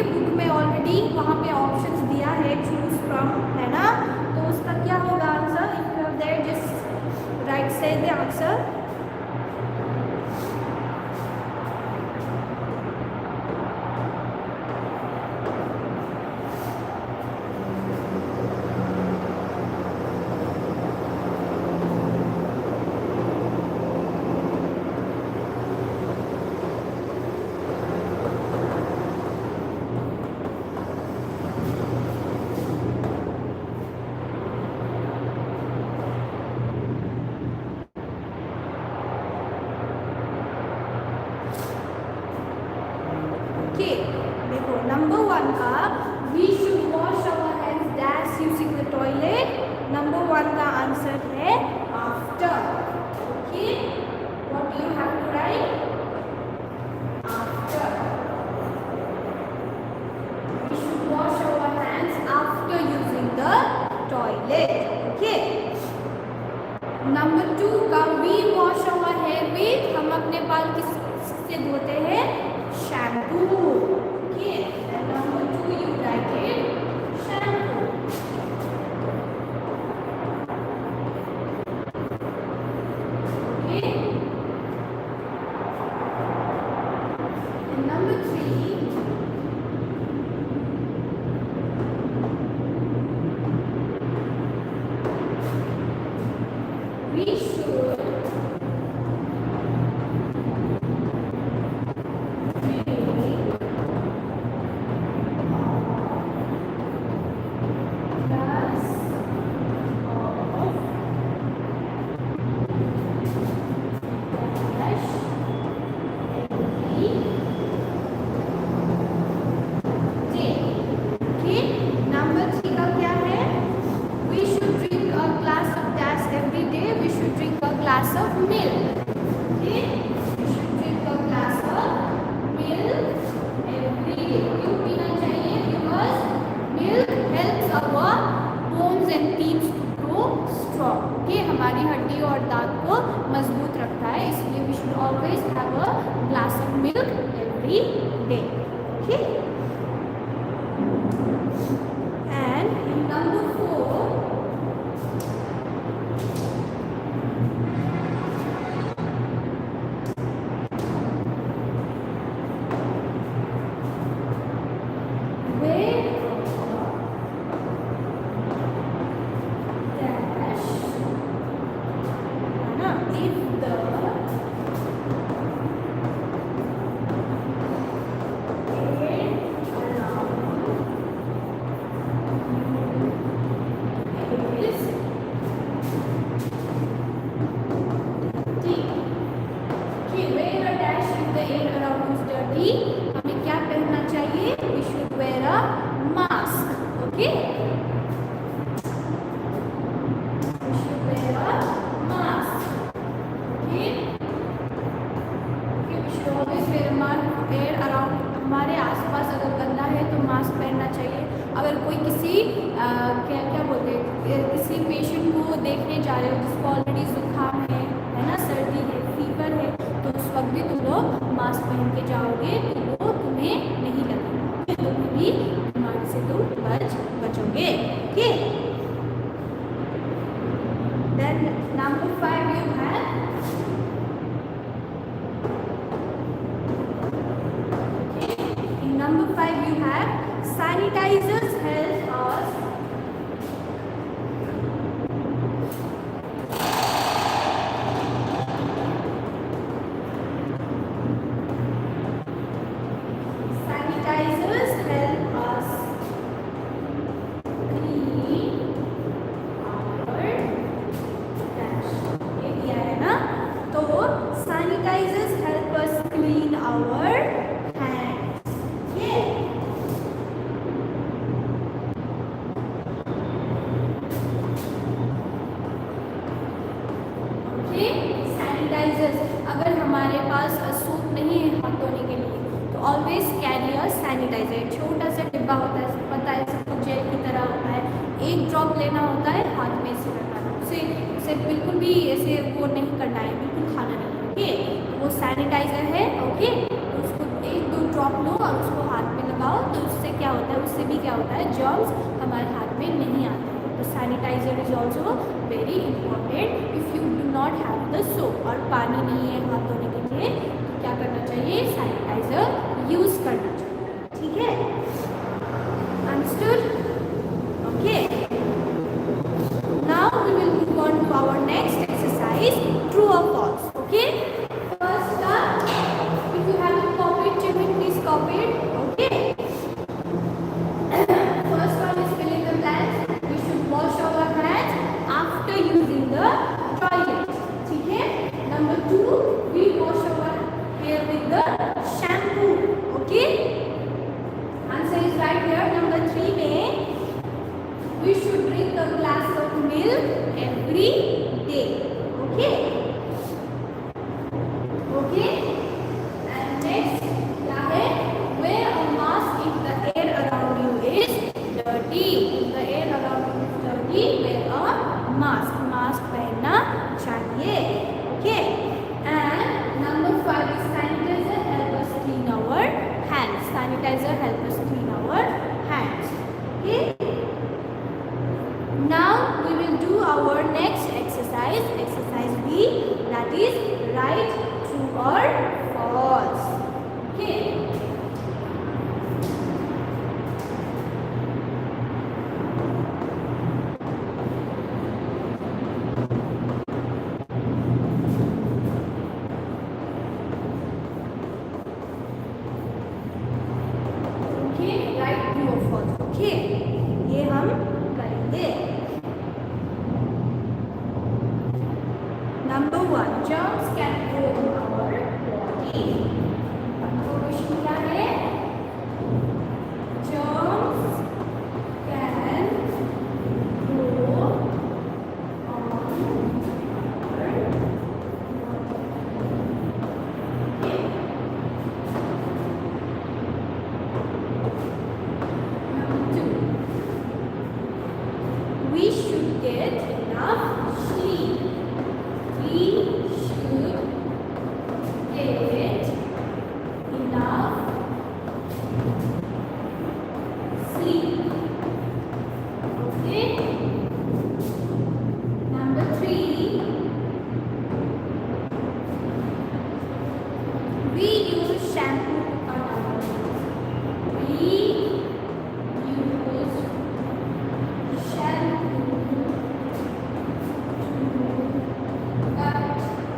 book में already वहाँ पे options दिया है चूज फ्रॉम, है ना. तो उसका क्या होगा answer? If you have there just write से द आंसर. देखो नंबर 1 का we should wash our hands dash using the toilet. Number 1 का आंसर है after. Okay, what do you have to write? After. We should wash our hands after using the toilet. Okay, number 2 का we wash our hair with, हम अपने बाल किससे धोते हैं? Shampoo. Okay, and number 2 you write it shampoo. Okay, and number 3 we should glass of milk. Okay, you should drink a glass of milk every day. क्यों पीना चाहिए? Because milk helps our bones and teeth to grow strong. Okay, हमारी हड्डी और दांत को मजबूत रखता है, इसलिए we should always have a glass of milk every day. Okay, and in number 4. हमें क्या पहनना चाहिए? We should wear a mask. Okay, we should wear a mask. Okay, okay, we should always wear a mask. Air around, हमारे आसपास अगर गंदा है तो मास्क पहनना चाहिए. अगर कोई किसी क्या बोलते हैं, किसी पेशेंट को देखने जा रहे हो जिसको ऑलरेडी जुकाम है ना, सर्दी है, फीवर है, तो उस वक्त भी तुम लोग मास्क पहन के जाओगे तो वो तुम्हें नहीं लगेगा, तुम्हें भी बीमारी से तुम बचोगे. Okay, then number 5 you have sanitizers help us sanitizers help us clean our dash ये दिया है ना तो sanitizers help us clean our hands ये ओके सैनिटाइजर्स अगर हमारे पास सूप नहीं है हाथ धोने के लिए तो ऑलवेज कैरी अ सैनिटाइजर छोटा सा डिब्बा होता है पता है सबको जेल की तरह होता है एक ड्रॉप लेना होता है हाथ में से लगाना उसे बिल्कुल भी ऐसे वो नहीं करना है बिल्कुल खाना नहीं ओके तो वो सैनिटाइजर है ओके तो उसको एक दो ड्रॉप लो और उसको हाथ में लगाओ तो उससे क्या होता है उससे भी क्या होता है जर्म्स हमारे हाथ में नहीं आते तो sanitizer is also very important if you do not have the soap और पानी नहीं है हाथ धोने के लिए तो क्या करना चाहिए सैनिटाइजर यूज़ करना चाहिए ठीक है understood okay now we will move on to our next exercise true और false okay first if you have copy children please copy it okay first one is fill in the blanks we should wash our hands after using the toilet ठीक है number 2 we wash our hair with the shampoo okay answer is right here number 3 में we should drink a glass of milk every day okay okay and next क्या है wear a mask if the air around you is dirty if the air around you is dirty wear a mask पहनना चाहिए okay and number 5 is sanitizer help us clean our hands sanitizer help us clean our hands okay now we will do our next exercise B that is write true or false okay right true और false okay ये हम करेंगे number 1 germs can grow in our body question क्या है germs can grow on our body we should get enough sleep. We should get enough sleep. Okay. Number 3. We use shampoo on our hands. We use shampoo to cut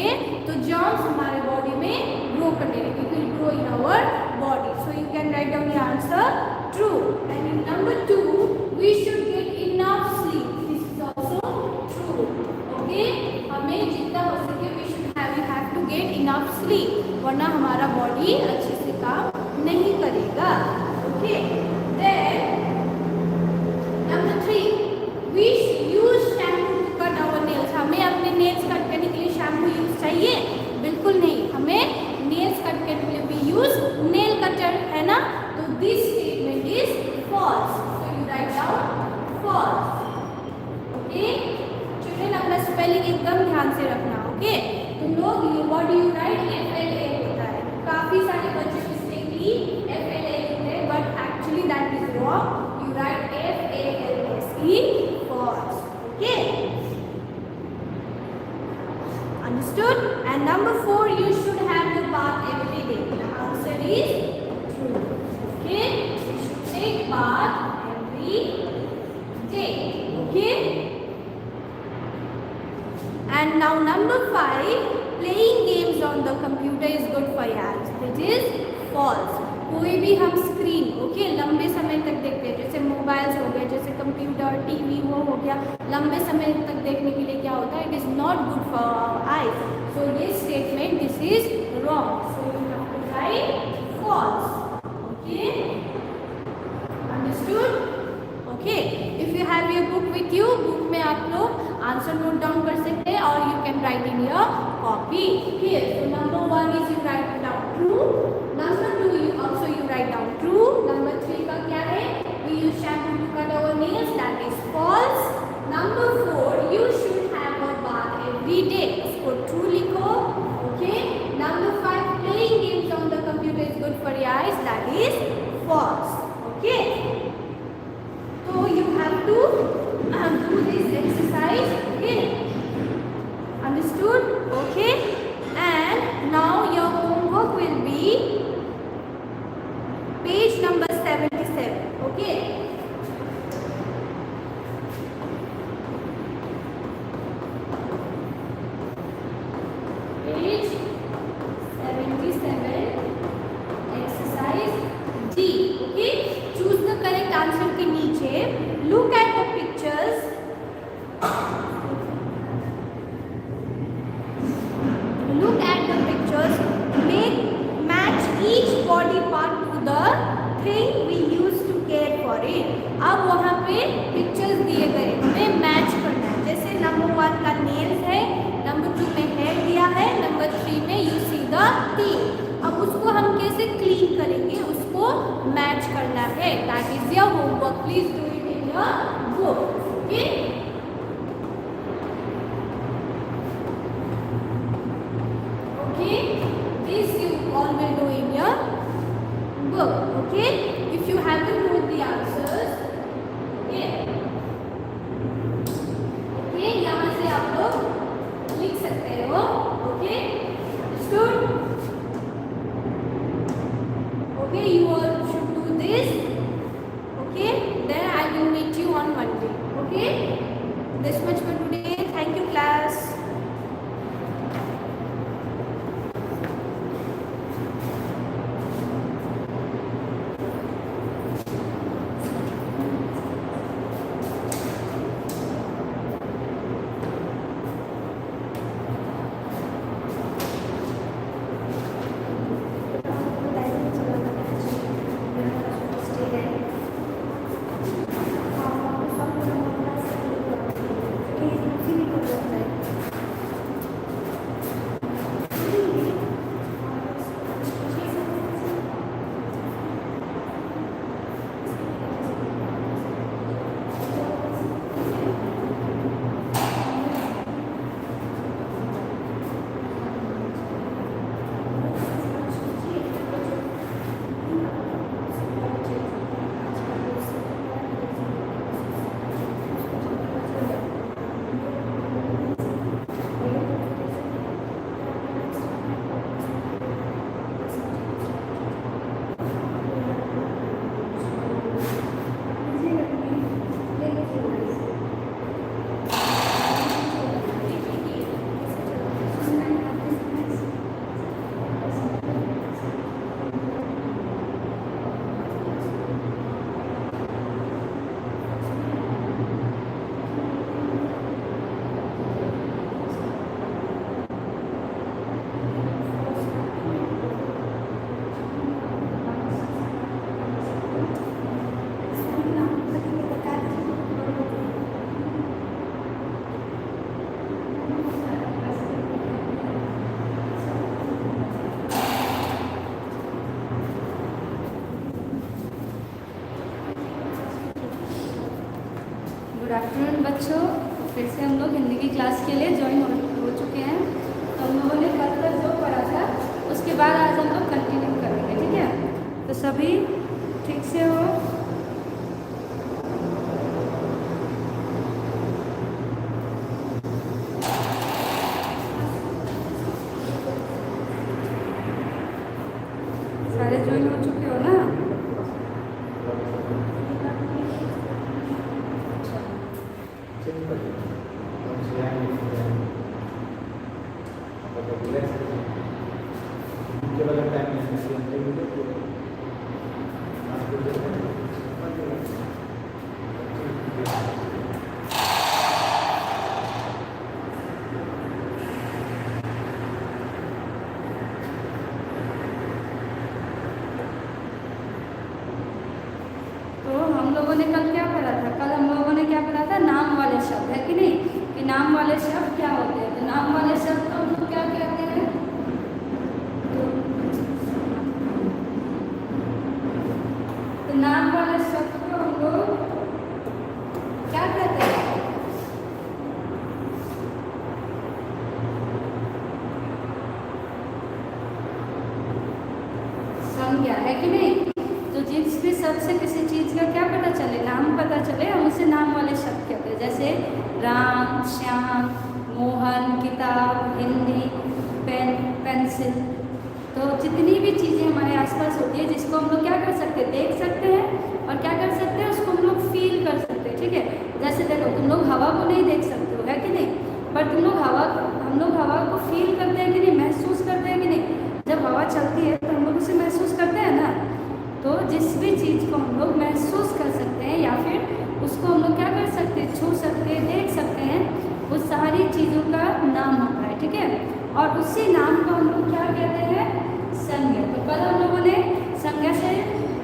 करेंगे तो germs हमारे body में grow करने लगेंगे. It will grow in our body. So you can write down the answer true. And in number 2, we should get enough sleep. This is also true. Okay? हमें जितना हो सके we have to get enough sleep. वरना हमारा body अच्छे से काम नहीं करेगा. Okay? Then number 3, we use shampoo to cut our nails. हमें अपने nails कट करने के लिए शैम्पू यूज चाहिए? बिल्कुल नहीं. हमें nails कट करने के लिए we use nail cutter, है ना? तो this statement is false. So you write down false. Okay? Children, अपना spelling एकदम ध्यान से रखना. Okay? तुम लोग what do you write? FLA होता है. काफी सारे बच्चे मिस्टेकली FLA लिखते हैं, but actually that is wrong. You write FALSE, false. Okay? Understood? And number 4, you should have your bath every day. The answer is true. Okay? You should take bath every day. Okay? And now number 5, playing games on the computer is good for your eyes. It is false. कोई भी हम screen okay लंबे समय तक देखते हैं, जैसे mobiles हो गए, जैसे कंप्यूटर, टीवी, वो हो गया, लंबे समय तक देखने के लिए क्या होता है? It is not good for our eyes. So ये statement this is wrong. So you have to write false. Okay, understood? Okay, if you have your book with you, book में आप लोग आंसर नोट डाउन कर सकते हैं और you can write in your copy. Here so number 1 is you write down true. Number 2, you write down true. Number 3 का क्या है? We use shampoo to cut our nails. That is false. Number 4, you should have a bath every day. इसको true लिखो. Okay. Number 5, playing games on the computer is good for your eyes. That is false. Okay. So you have to do this exercise. Okay. Understood? Okay. And now your homework will be page number 77. Okay. Page 77, exercise D. Okay. Choose the correct answer के नीचे look at the pictures. Look at the pictures. Match each body part to the thing we used to care for it. अब वहाँ पे pictures दिए गए, हमें match करना है. जैसे नंबर 1 का नेल्स है, नंबर 2 में हेयर दिया है, नंबर 3 में यू सी द टीथ. अब उसको हम कैसे क्लीन करेंगे, उसको मैच करना है. That is your homework. Please do it in your book. Okay. Okay, this you all will do in your book. Okay, if you haven't wrote the answers, okay, okay, यहाँ से आप लोग लिख सकते हो. Okay, understood? Okay, you all should do this. Okay, then I will meet you on Monday. Okay, this much for today. Thank you, class. Good afternoon बच्चों। तो फिर से हम लोग हिंदी की क्लास के लिए ज्वाइन हो चुके हैं। तो हम लोगों ने कल तक जो पढ़ा था उसके बाद आज हम लोग कंटिन्यू करेंगे, ठीक है। तो सभी ठीक से हो? सारे ज्वाइन हो चुके हो ना? तो हम लोगों ने कल क्या पढ़ा था? कल हम लोगों ने क्या पढ़ा था? नाम वाले शब्द, है कि नहीं? कि नाम वाले शब्द क्या होते हैं? तो नाम वाले शब्द को हम लोग क्या कहते हैं? तो नाम वाले शब्द को हम लोग क्या कहते हैं? संज्ञा, है कि नहीं? तो जिस भी शब्द से किसी चीज़ का क्या पता चले, नाम पता चले, हम उसे नाम वाले शब्द कहते हैं। जैसे राम, श्याम, मोहन, किताब, हिंदी, पेन, पेंसिल। तो जितनी भी चीज़ें हमारे आसपास होती है जिसको हम लोग क्या कर सकते हैं? देख सकते हैं और क्या कर सकते हैं? उसको हम लोग फील कर सकते हैं, ठीक है। जैसे देखो, तुम लोग हवा को नहीं देख सकते हो, है कि नहीं? पर तुम लोग हम लोग हवा को फील करते हैं कि नहीं, महसूस करते हैं कि नहीं? जब हवा चलती है तो हम लोग उसे महसूस करते हैं ना। तो जिस भी चीज़ को हम लोग महसूस कर सकते हैं या फिर उसको हम लोग क्या कर सकते हैं? छू सकते हैं, देख सकते हैं, वो सारी चीज़ों का नाम होता है, ठीक है। और उसी नाम को हम लोग क्या कहते हैं? संज्ञा। तो कल हम लोगों ने संज्ञा से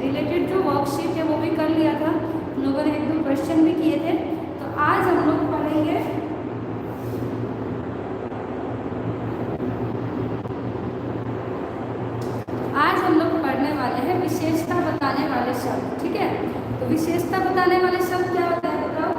रिलेटेड जो वर्कशीट है वो भी कर लिया था। हम लोगों ने 1-2 क्वेश्चन भी किए थे। तो आज हम लोग पढ़ेंगे वाले हैं विशेषता बताने वाले शब्द, ठीक है। तो विशेषता बताने वाले शब्द क्या होता है बताओ?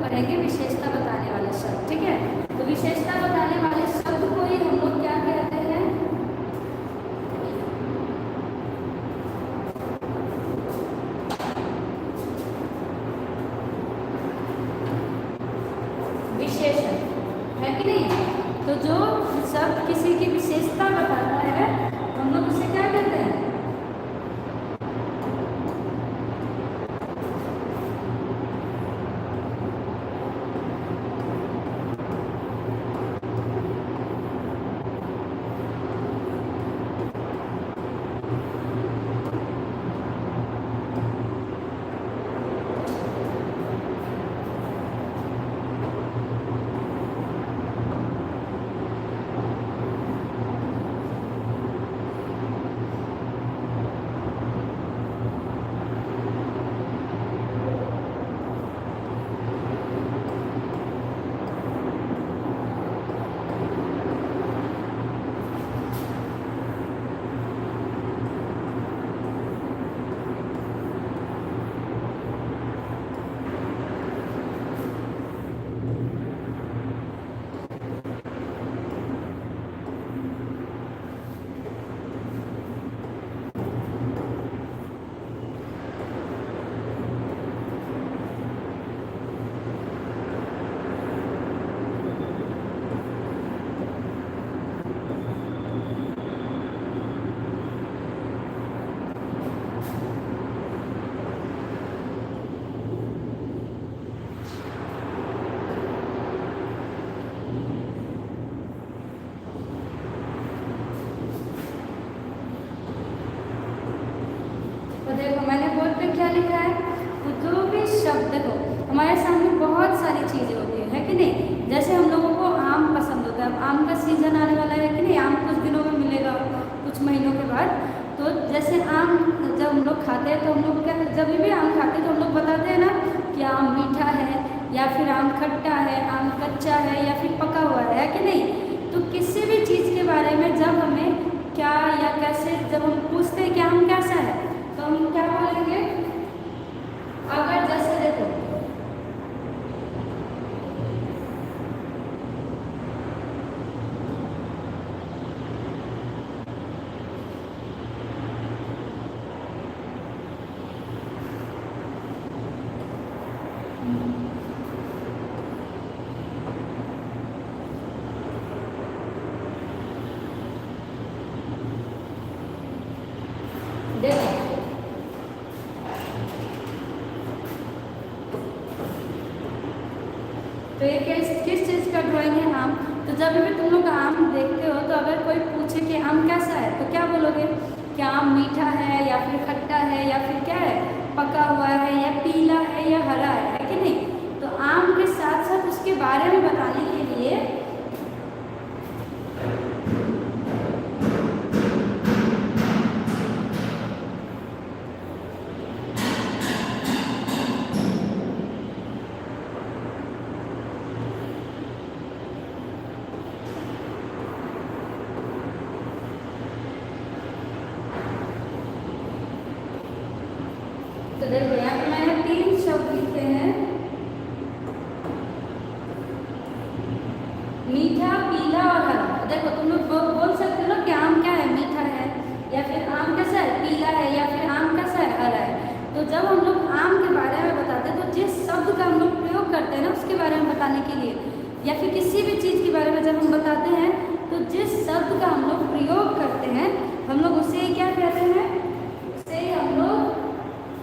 पढ़ेंगे विशेषता बताने वाले शब्द, ठीक है। तो विशेषता बताने वाले शब्द को ही हम लोग क्या कहते हैं? विशेषण, है कि नहीं? तो जो शब्द किसी की विशेषता बताता है हम लोग उसे क्या कहते हैं? लिखा है? जो भी शब्द, देखो हमारे सामने बहुत सारी चीज़ें होती है कि नहीं? जैसे हम लोगों को आम पसंद होता है, आम का सीज़न आने वाला है कि नहीं? आम कुछ दिनों में मिलेगा, कुछ महीनों के बाद। तो जैसे आम जब हम लोग खाते हैं तो हम लोग क्या, जब भी आम खाते हैं तो हम लोग बताते हैं ना कि आम मीठा है या फिर आम खट्टा है, आम कच्चा है या फिर पका हुआ है कि नहीं? तो किसी भी चीज़ के बारे में जब हमें क्या या कैसे जब हम पूछते हैं कि आम कैसा है, तो हम क्या बोलेंगे? अगर जैसे देखो तो ये किस चीज़ का ड्राइंग है? आम। तो जब भी तुम लोग आम देखते हो तो अगर कोई पूछे कि आम कैसा है तो क्या बोलोगे? क्या आम मीठा है या फिर खट्टा है या फिर क्या है, पका हुआ है या पीला है या हरा है कि नहीं? तो आम के साथ साथ उसके बारे में बताने के लिए तो देखो यहाँ पे मैंने 3 शब्द लिखे हैं, मीठा, पीला और हरा। देखो तुम लोग बोल सकते हो ना कि आम क्या है? मीठा है, या फिर आम कैसा है? पीला है, या फिर आम कैसा है? हरा है। तो जब हम लोग आम के बारे में बताते हैं तो जिस शब्द का हम लोग प्रयोग करते हैं ना उसके बारे में बताने के लिए, या फिर किसी भी चीज़ के बारे में जब हम बताते हैं तो जिस शब्द का हम लोग प्रयोग करते हैं हम लोग उसे क्या कहते हैं? उसे हम लोग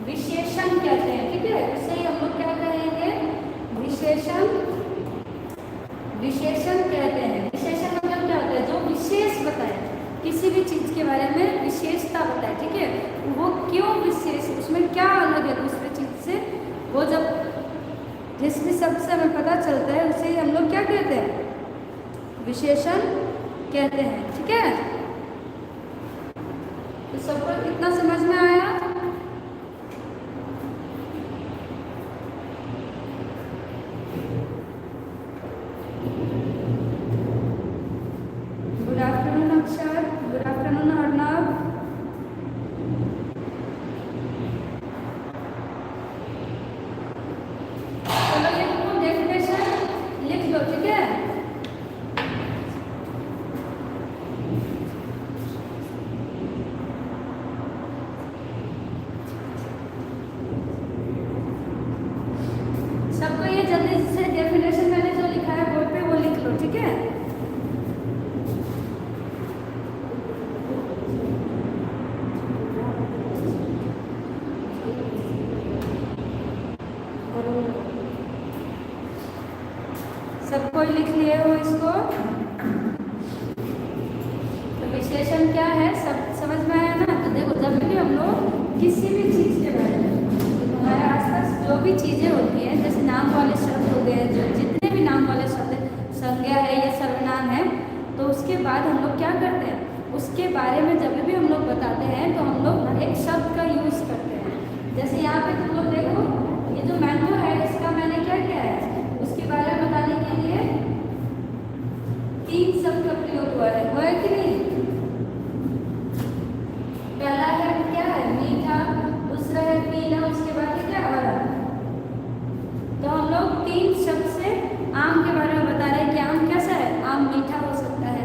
विशेषण कहते हैं, ठीक है? उसे हम लोग क्या कहेंगे? विशेषण कहते हैं। विशेषण मतलब क्या होता है? जो विशेष बताए, किसी भी चीज़ के बारे में विशेषता बताए, ठीक है? वो क्यों विशेष, उसमें क्या अलग है दूसरे चीज़ से, वो जब जिस भी शब्द से हमें पता चलता है उसे हम लोग क्या कहते हैं? विशेषण कहते हैं, ठीक है? तो सबको कितना समझ में आया? गुड आफ्टरनून अक्षर, गुड आफ्टरनून अर्णव। चलो ये तुम डेफिनेशन लिख लो, ठीक है? सबको ये जल्दी से डेफिनेशन मैंने जो लिखा है बोर्ड पे वो लिख लो, ठीक है? सबको लिख लिए हो इसको? तो विशेषण क्या है सब समझ में आया ना? तो देखो जब भी हम लोग किसी भी चीज़ के बारे में, तो हमारे आसपास जो भी चीज़ें होती हैं, जैसे नाम वाले शब्द हो गए, जो जितने भी नाम वाले शब्द, संज्ञा है या सर्वनाम है, तो उसके बाद हम लोग क्या करते हैं? उसके बारे में जब भी हम लोग बताते हैं तो हम लोग एक शब्द का यूज़ करते हैं। जैसे यहाँ पे तुम लोग देखो, ये जो मैंगो है इसका मैंने क्या किया है? उसके बारे में बताने के लिए 3 शब्द का प्रयोग हुआ है कि नहीं? पहला है क्या है? मीठा, दूसरा है पीला, उसके बाद है क्या? हरा। तो हम लोग 3 शब्द से आम के बारे में बता रहे हैं कि आम कैसा है? आम मीठा हो सकता है,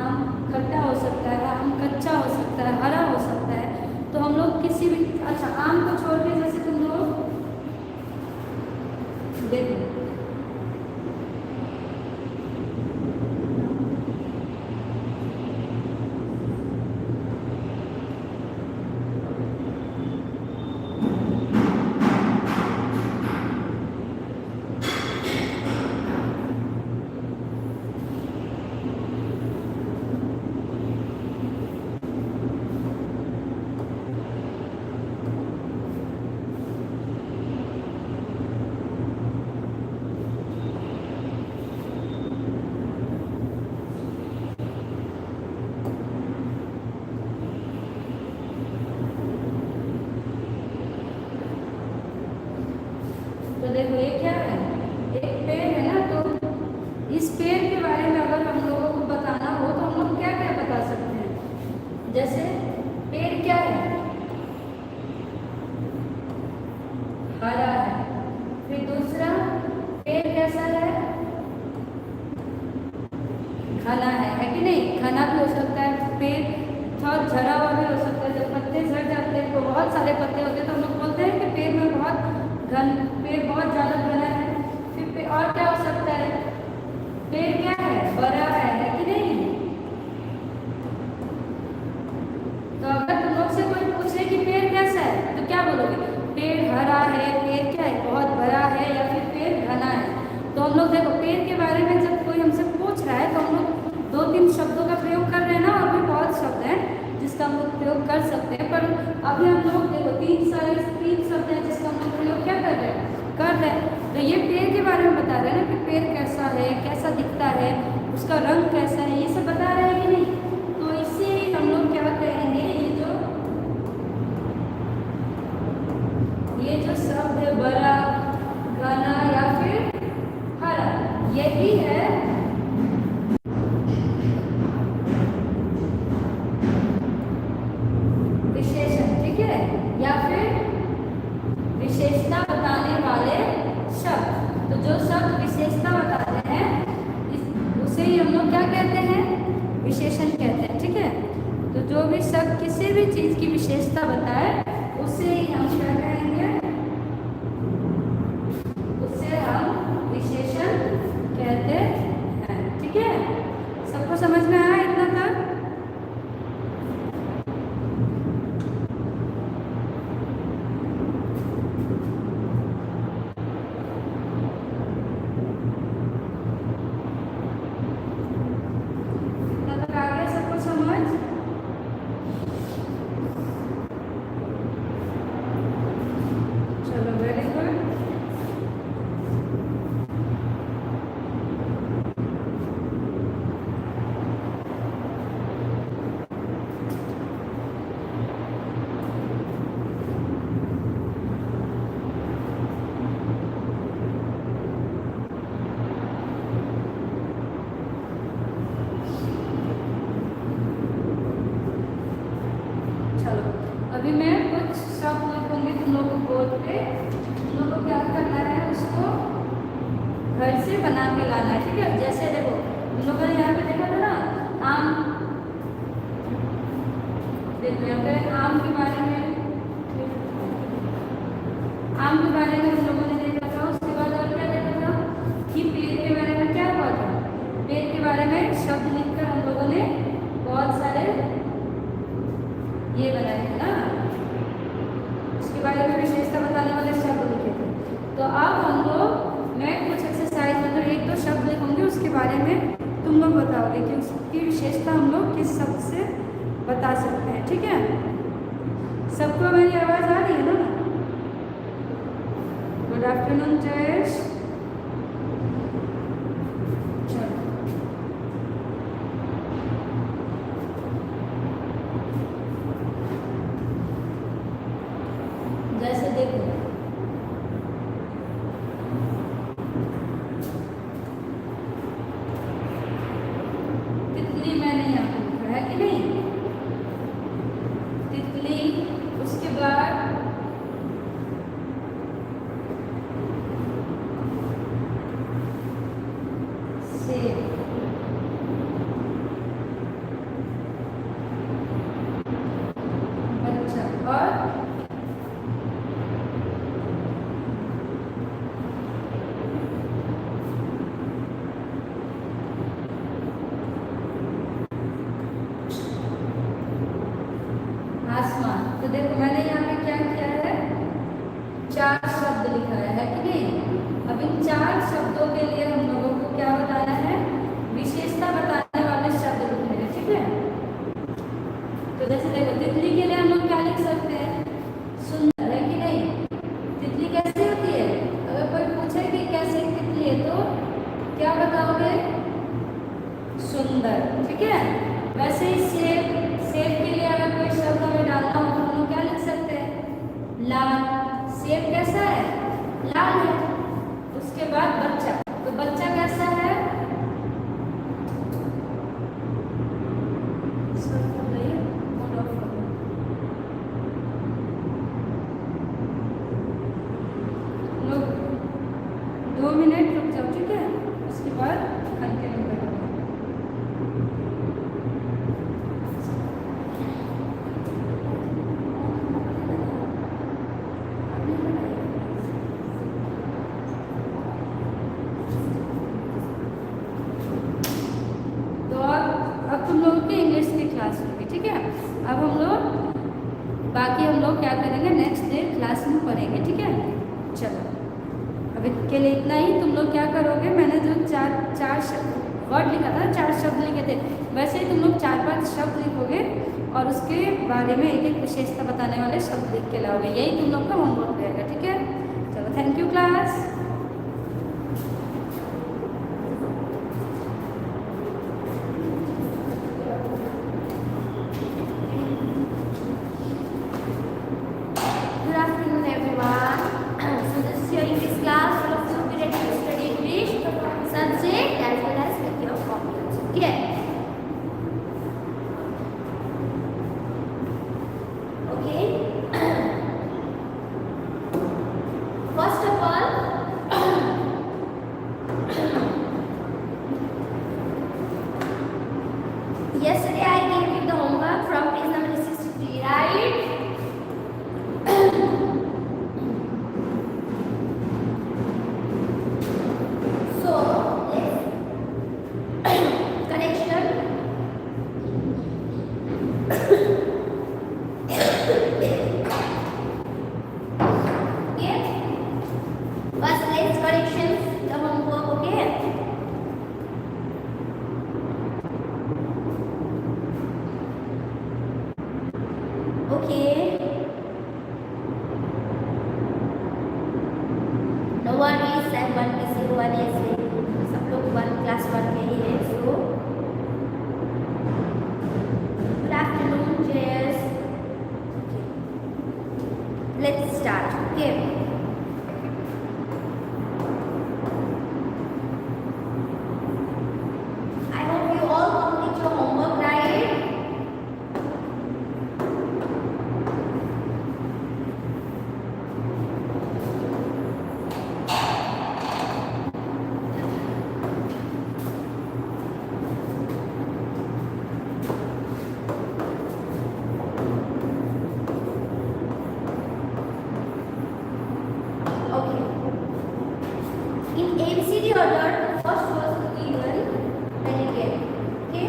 आम खट्टा हो सकता है, आम कच्चा हो सकता है, हरा हो सकता है। तो हम लोग किसी भी, अच्छा आम को छोड़ के जैसे तुम लोग देखो देखो ये क्या है, एक पेड़ है ना, तो इस पेड़ के बारे में अगर हम लोगों को बताना हो तो हम लोग क्या क्या बता सकते हैं। जैसे पेड़ क्या है, हरा है। फिर दूसरा, पेड़ कैसा है, घना है कि नहीं, घना भी हो सकता है। पेड़ थोड़ा झड़ा हुआ भी हो सकता है, जब पत्ते झड़ जाते हैं तो बहुत सारे पत्ते होते हैं तो हम लोग बोलते हैं कि पेड़ में बहुत पेड़ बहुत ज़्यादा घना है। फिर और क्या हो सकता है, पेड़ क्या है, बड़ा है कि नहीं। तो अगर तुम लोग से कोई पूछे कि पेड़ कैसा है तो क्या बोलोगे, पेड़ हरा है, पेड़ क्या है, बहुत बड़ा है, या फिर पेड़ घना है। तो हम लोग देखो पेड़ के बारे में जब कोई हमसे पूछ रहा है तो हम लोग 2-3 शब्दों का प्रयोग कर रहे हैं ना, और भी बहुत शब्द हैं जिसका हम लोग प्रयोग कर सकते हैं, पर अभी हम लोग देखो 3 शब्द हैं जिसका हम लोग प्रयोग क्या कर रहे हैं। तो ये पेड़ के बारे में बता रहे हैं ना कि पेड़ कैसा है, कैसा दिखता है, उसका रंग कैसा है, ये सब बता रहे हैं कि नहीं। तो इससे हम लोग क्या कहेंगे, ये जो शब्द है बड़ा, घना या फिर हरा, यही है विशेषण, ठीक है, या फिर विशेषता बताने वाले शब्द। तो जो शब्द विशेषता बताते हैं उसे ही हम लोग क्या कहते हैं, विशेषण कहते हैं, ठीक है। तो जो भी शब्द किसी भी चीज की विशेषता बताए उसे ही हम क्या कहेंगे, उसे हम विशेषण कहते हैं, ठीक है। सबको समझ में आया इतना तक। इतना तक आ गया सबको समझ। चलो वेरी गुड। चलो अभी मैं कुछ शब्द लिखूंगी तुम लोग को बोर्ड पे, तुम लोग को क्या करना है, उसको घर से बना के लाना है, ठीक है। जैसे देखो तुम लोगों ने यहाँ पे देखा था ना, आम, देखो यहाँ पे आम के बारे में हम लोगों ने देखा था। उसके बाद और क्या देखा था कि पेड़ के बारे में क्या हुआ था, पेड़ के बारे में शब्द लिखकर हम लोगों ने बहुत सारे ये बनाए थे ना, उसके बारे में विशेषता बताने वाले शब्द लिखे थे। तो अब हम लोग, मैं कुछ एक्सरसाइज मतलब 1-2 शब्द लिखूंगी, उसके बारे में तुम लोग बताओगे कि उसकी विशेषता हम लोग किस शब्द से बता सकते हैं, ठीक है। सबको मेरी आवाज़ आ रही है ना। Good afternoon Jayesh. जैसे देखो तितली, मैंने यहाँ पे लिखा है कि नहीं, तितली। उसके बाद सेब, बच्चा, और आसमान। तो देखो मैंने यहाँ पे क्या किया है, 4 शब्द लिखा है कि नहीं। अब इन 4 शब्दों के लिए हम लोगों को क्या बताना है, विशेषता बताने वाले शब्द लिखने हैं, ठीक है। तो जैसे देखो तितली के लिए हम लोग क्या लिख सकते हैं, सुंदर, है कि नहीं। तितली कैसी होती है, अगर कोई पूछे कि कैसी तितली है तो क्या बताओगे, सुंदर, ठीक है। वैसे ही सेब, सेब के लिए अगर कोई शब्द हमें डालना हो तो हम लोग क्या लिख सकते हैं, लाल। सेब कैसा है, लाल है, हम लोग बाकी हम लोग क्या करेंगे नेक्स्ट डे क्लास में पढ़ेंगे, ठीक है। चलो अभी के लिए इतना ही। तुम लोग क्या करोगे, मैंने जो चार वर्ड लिखा था, 4 शब्द लिखे थे, वैसे ही तुम लोग 4-5 शब्द लिखोगे और उसके बारे में एक एक विशेषता बताने वाले शब्द लिख के लाओगे। यही तुम लोग का होमवर्क रहेगा, ठीक है। चलो thank you class. Good afternoon, everyone. So this is your English class. All of you will be ready to study English subject as well as with your copies. Okay. Okay. First of all, yesterday I gave you the homework from page number 63, right? So, connection. Okay. First, let's corrections. The homework. Okay. Okay. No one is and one is zero, one is zero. सब लोग 1 class 1 के ही है। So good afternoon, Jayas. Let's start. Okay. I hope you all complete your homework, right? Okay. In ABCD order, the first was given, then again. Okay.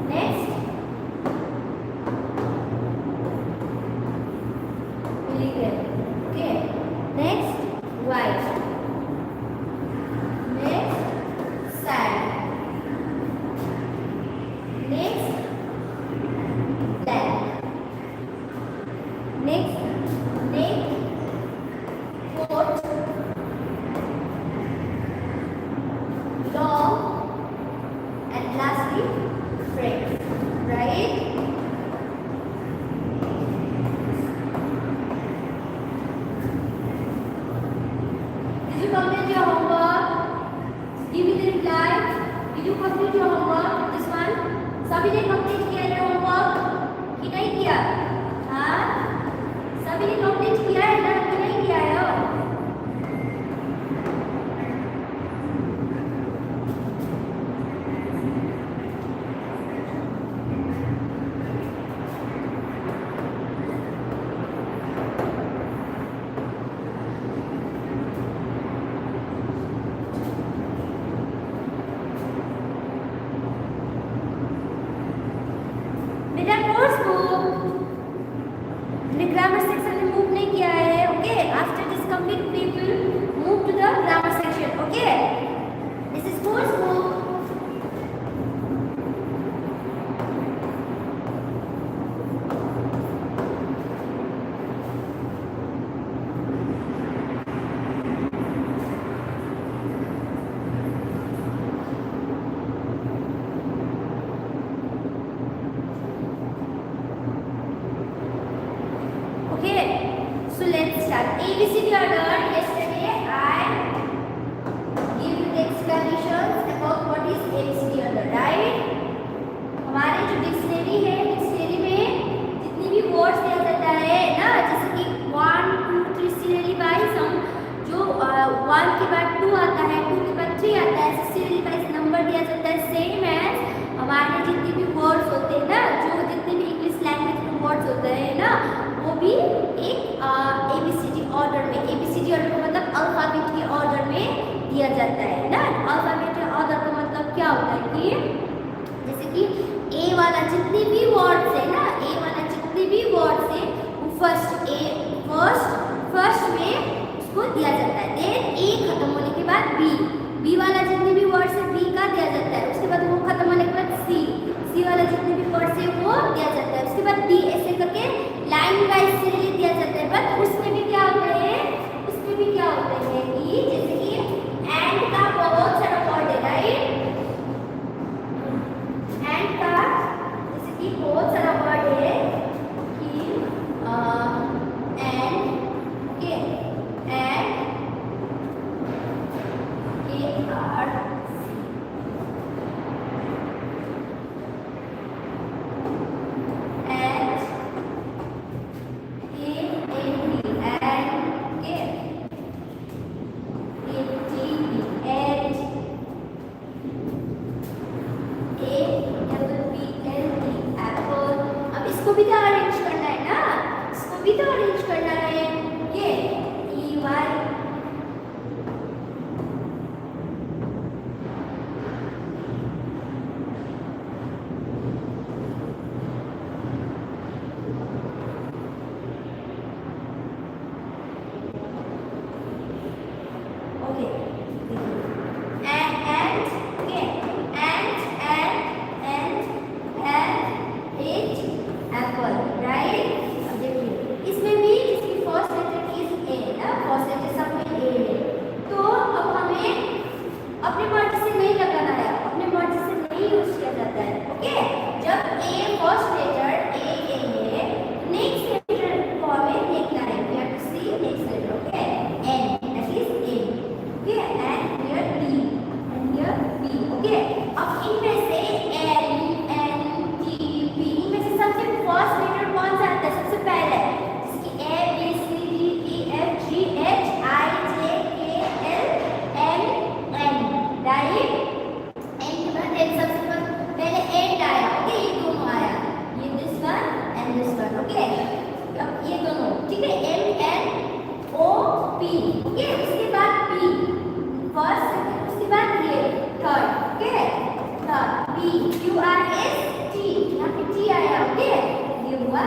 Next, milligram. Okay. Next, white. Next, sand. Next, black. Next, neck, coat, long, and lastly, frame. Right? Did you complete your homework? Give me the reply. Did you complete your homework? This one? सभी ने complete किया ये homework? कि नहीं किया? हाँ? सभी ने कंप्लीट किया है ना, कि नहीं किया है? मेरा कोर्स बुक ग्रामर सेक्शन में मूव नहीं किया है। Okay, after this complete we will move to the grammar section. Okay, this is course book. Okay, so let's start. ABCD order. Yesterday I gave you the explanations about what is ABCD order, right? हमारे जो dictionary है, dictionary में जितनी भी words दिया जाता है ना, जैसे कि 1, 2, 3 सीरियली वाइज हम जो 1 के बाद 2 आता है, 2 के बाद 3 आता है, ऐसे सीरियली वाइज नंबर दिया जाता है। सेम एज हमारे जितने भी वर्ड्स होते हैं ना, जो जितने भी इंग्लिश लैंग्वेज में वर्ड्स होते हैं ना, वो भी एक ABCD ऑर्डर में, ABCD ऑर्डर का मतलब अल्फाबेट के ऑर्डर में दिया जाता है ना। अल्फाबेट के ऑर्डर का मतलब क्या होता है कि जैसे कि A वाला जितने भी वर्ड्स है ना, ए वाला जितने भी वर्ड्स है वो फर्स्ट में उसको दिया जाता है। देन ए खत्म होने के बाद बी वाला जितने भी वर्ड्स है बी का दिया जाता है। उसके बाद वो खत्म होने के बाद सी वाला जितने भी वर्ड्स है वो दिया जाता है। उसके बाद डी, ऐसे करके लाइन वाइज सीरियली दिया जाता है। बट उसमें भी क्या होता है कि जैसे कि एंड का बहुत सारा वर्ड है, राइट। एंड का जैसे कि बहुत सारा वर्ड है कि एंड के एंड के आर इसको भी तो अरेंज करना है ना, इसको भी तो अरेंज करना है। ये E Y okay apple, right. अब देखिए इसमें भी इसकी फर्स्ट लेटर इज ए ना, फर्स्ट लेटर सब में ए है। तो अब हमें अपने मर्जी से नहीं लगाना है, अपने मर्जी से नहीं यूज किया जाता है। ओके, जब ए फर्स्ट लेटर ए है, नेक्स्ट लेटर को हमें देखना है। We have to see next letter, okay. N, that is A, okay. And here T and here B, okay. अब इनमें से एल एन टी बी, इनमें से सबसे फर्स्ट लेटर कौन सा आता है? सबसे पहले जिसकी A B C D E F G H I J K L M N, right. N के बाद एन सबसे पहले एंड आया, ओके। ये दोनों आया, ये this one and this one, okay. अब ये दोनों, ठीक है। M N O P, okay. उसके बाद पी फर्स्ट, उसके बाद ये third, okay. Third B Q R S T, यहाँ पे टी आया, ओके। ये हुआ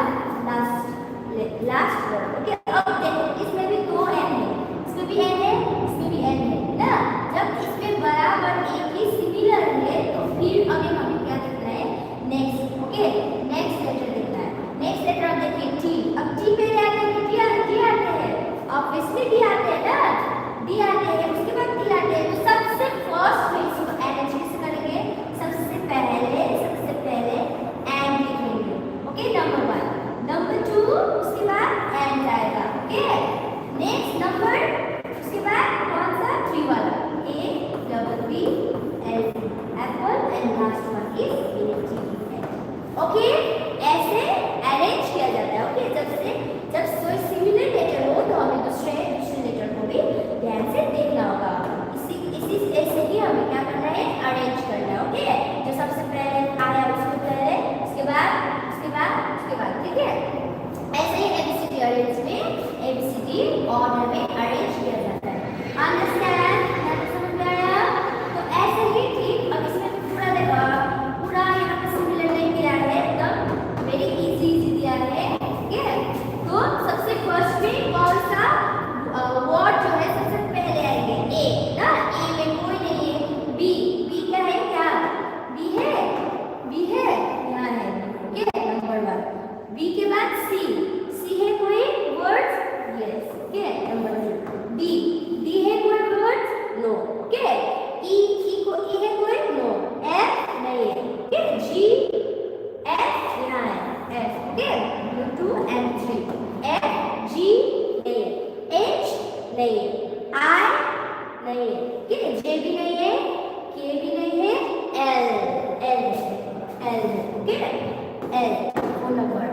लास्ट वर्ड, ओके। अब देखो इसमें भी दो एन है, इसमें भी एन है, इसमें भी एन है ना। जब इसमें बराबर एक ही सिमिलर है तो फिर अभी हमें क्या देखना है? Next, okay. नेक्स्ट लेटर देखना है। नेक्स्ट लेटर अब देखिए टी। अब टी पे क्या आते हैं? टी आते हैं, ऑब्वियसली डी आते हैं ना, डी आते हैं। उसके बाद टी आते हैं। तो सबसे फर्स्ट में इसको अरेंज कैसे करेंगे? सबसे पहले एंड लिखेंगे, ओके। नंबर 1, नंबर 2, उसके बाद एंड आएगा, ओके। नेक्स्ट नंबर, उसके बाद कौन सा? 3 वाला A double B L apple and last one is A T H, okay. ऐसे अरेंज किया जाता है, ओके। जब कोई सिमिलर लेटर हो तो हमें दूसरे लेटर को भी ध्यान से देखना होगा। ऐसे ही हमें क्या करना है? अरेंज करना है, ओके। जो सबसे पहले आया उसको पहले, उसके बाद, ठीक है। ऐसे ही एबीसीडी अरेंज में, एबीसीडी ऑर्डर में अरेंज किया जाता है। अंडरस्टैंड? समझ में आया? तो ऐसे ही ठीक। अब इसमें पूरा देखो, पूरा यहाँ पे सिमिलर नहीं दिया है, एकदम वेरी इजी दिया है, ठीक है। तो सबसे फर्स्ट में कौन सा वर्ड जो है सबसे पहले आएंगे? ए ना, ए में कोई नहीं है। बी क्या है? क्या बी है? यहाँ है, ओके। नंबर 1 बी के बाद सी है कोई word? Yes, okay. Number 2 D है कोई वर्ड? No, okay. ई है कोई? नो। एफ नहीं है, ओके। जी एफ यहाँ है, F, okay. 2 and 3 F G नहीं है, एच नहीं है, आई नहीं है, ओके। जे भी नहीं है, के भी नहीं है, L okay. L phone number,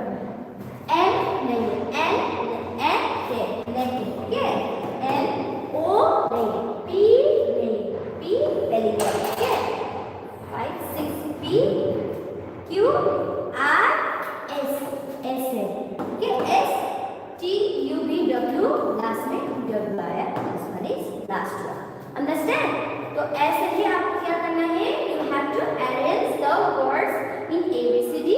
N नहीं है, एन नहीं, ओके। एल ओ नहीं, पी नहीं, पी पहले का, ओके। 5 6 पी क्यू आर एस है, ओके। S T U V W, last में डब्ल्यू आया, this one is last one. Understand? तो ऐसे ही आपको क्या करना है? You have to arrange the words in ABCD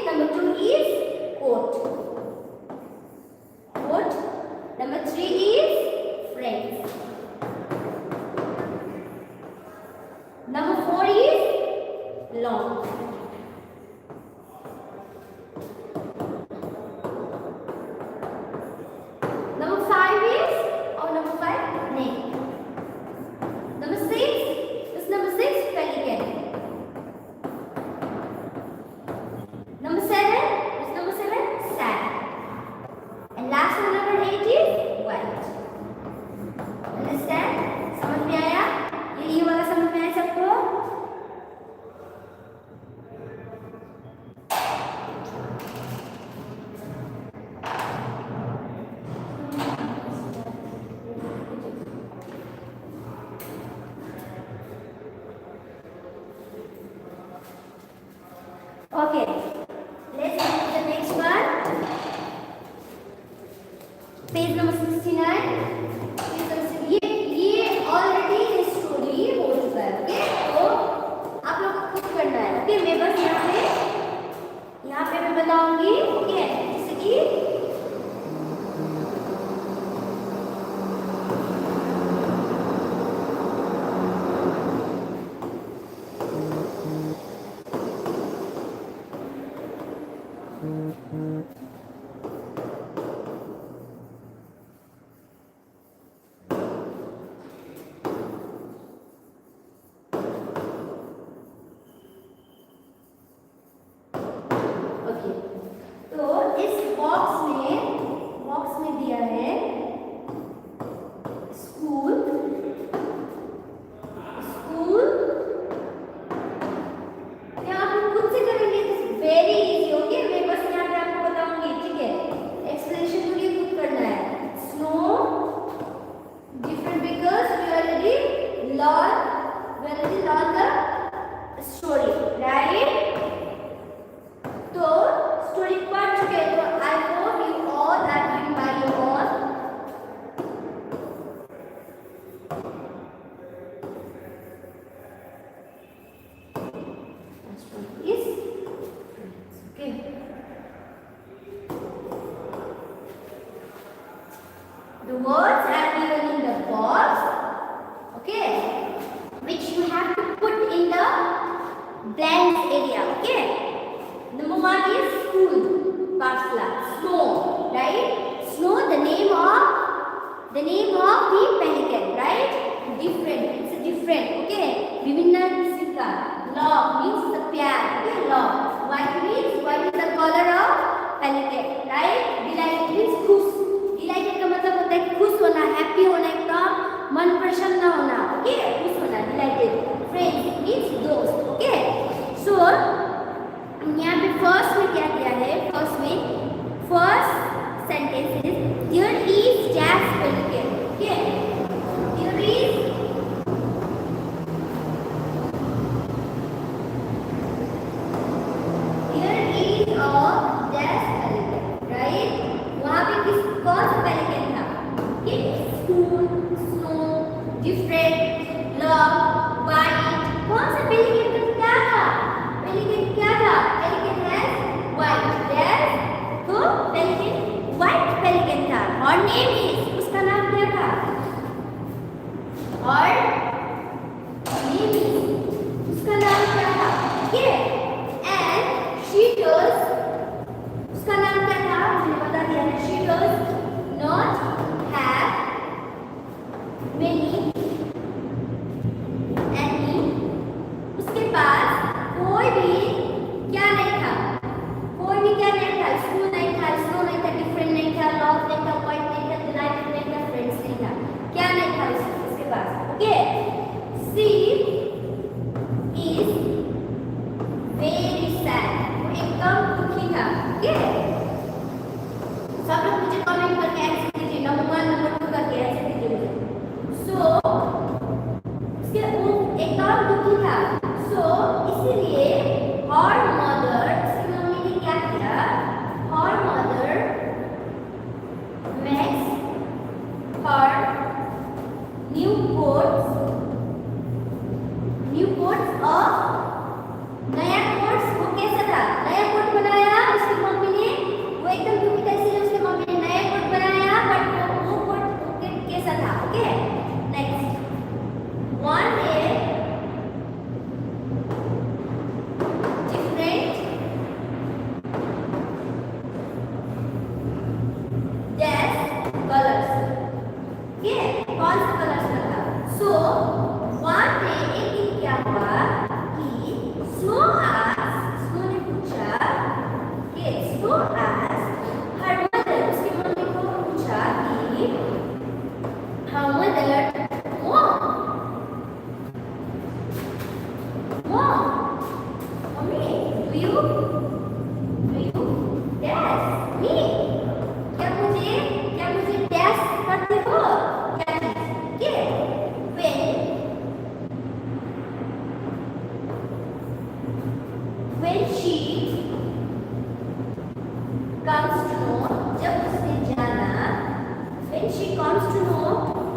Number 2 is coat. Coat. Number 3 is friends. Number 4 is long. Number 5 is, number 5, neck. Number 6 is pelican. Number 7 is sand. And last one, number 8 is white. Understand? समझ में आया? ये वाला समझ में आया सबको? Okay, let's move to the next one. Page number 69. ये ऑलरेडी स्टोरी हो चुका है, ओके? तो आप लोग को खुद करना है, ओके? मैं बस यहाँ पे मैं बताऊंगी, ओके? जैसे कि ओके, तो इस बॉक्स में दिया है स्कूल या आप लोग खुद से करेंगे, वेरी इजी, ओके? मैं बस यहाँ पे आपको बताऊंगी, ठीक है? एक्सप्लेनेशन तो ये खुद करना है. स्नो different because we already learned the story, right? तो स्टोरी पढ़ चुके हैं, तो I hope you all are doing by your own. Is okay. The words are given in the box, okay, which you have to put in the blank area, okay? Number 1 is school, Pasla, snow, right? Snow, the name of the pelican, right? Different, it's different, okay? Vivinna Kisika, love means the pyar, okay? Love. White is the color of pelican, right? Delight means खुश. Delighted का मतलब होता है खुश होना, happy होना, एकदम मन प्रसन्न होना, okay? खुश होना, delighted. Friends means दोस्त, okay? So यहाँ पे फर्स्ट में क्या किया है? First sentence is there is Jess pelican, okay? There is a Jess pelican, right? वहाँ पे कौन सा पेलिकन था? Okay, school, snow, different, love, white. कौन सा पेलिकन क्या था? Pelican has white. Yes. तो pelican white pelican था. और name is, उसका नाम क्या था? और name is, उसका नाम क्या था? Okay. And she does, उसका नाम क्या था? मैंने बता दिया है. She does not have many. उसके पास कोई भी क्या नहीं था? स्कूल नहीं था, स्नो नहीं था, डिफरेंट नहीं था, लव नहीं था, वाइट नहीं था, डिलाइट नहीं था, फ्रेंड्स नहीं था. क्या नहीं था उसके पास? Okay, she is very sad. वो एकदम दुखी था. ओके, सब लोग मुझे कमेंट करके आंसर दीजिए. नंबर 1 नंबर 2 करके आंसर दीजिए मुझे. सो वो एकदम दुखी था. सो इसीलिए हर मदर, उसकी मम्मी ने क्या किया? Her mother makes her new quotes of नया कोट्स. वो कैसा था? नया कोट बनाया comes to know, जब उसने जाना, when she comes to know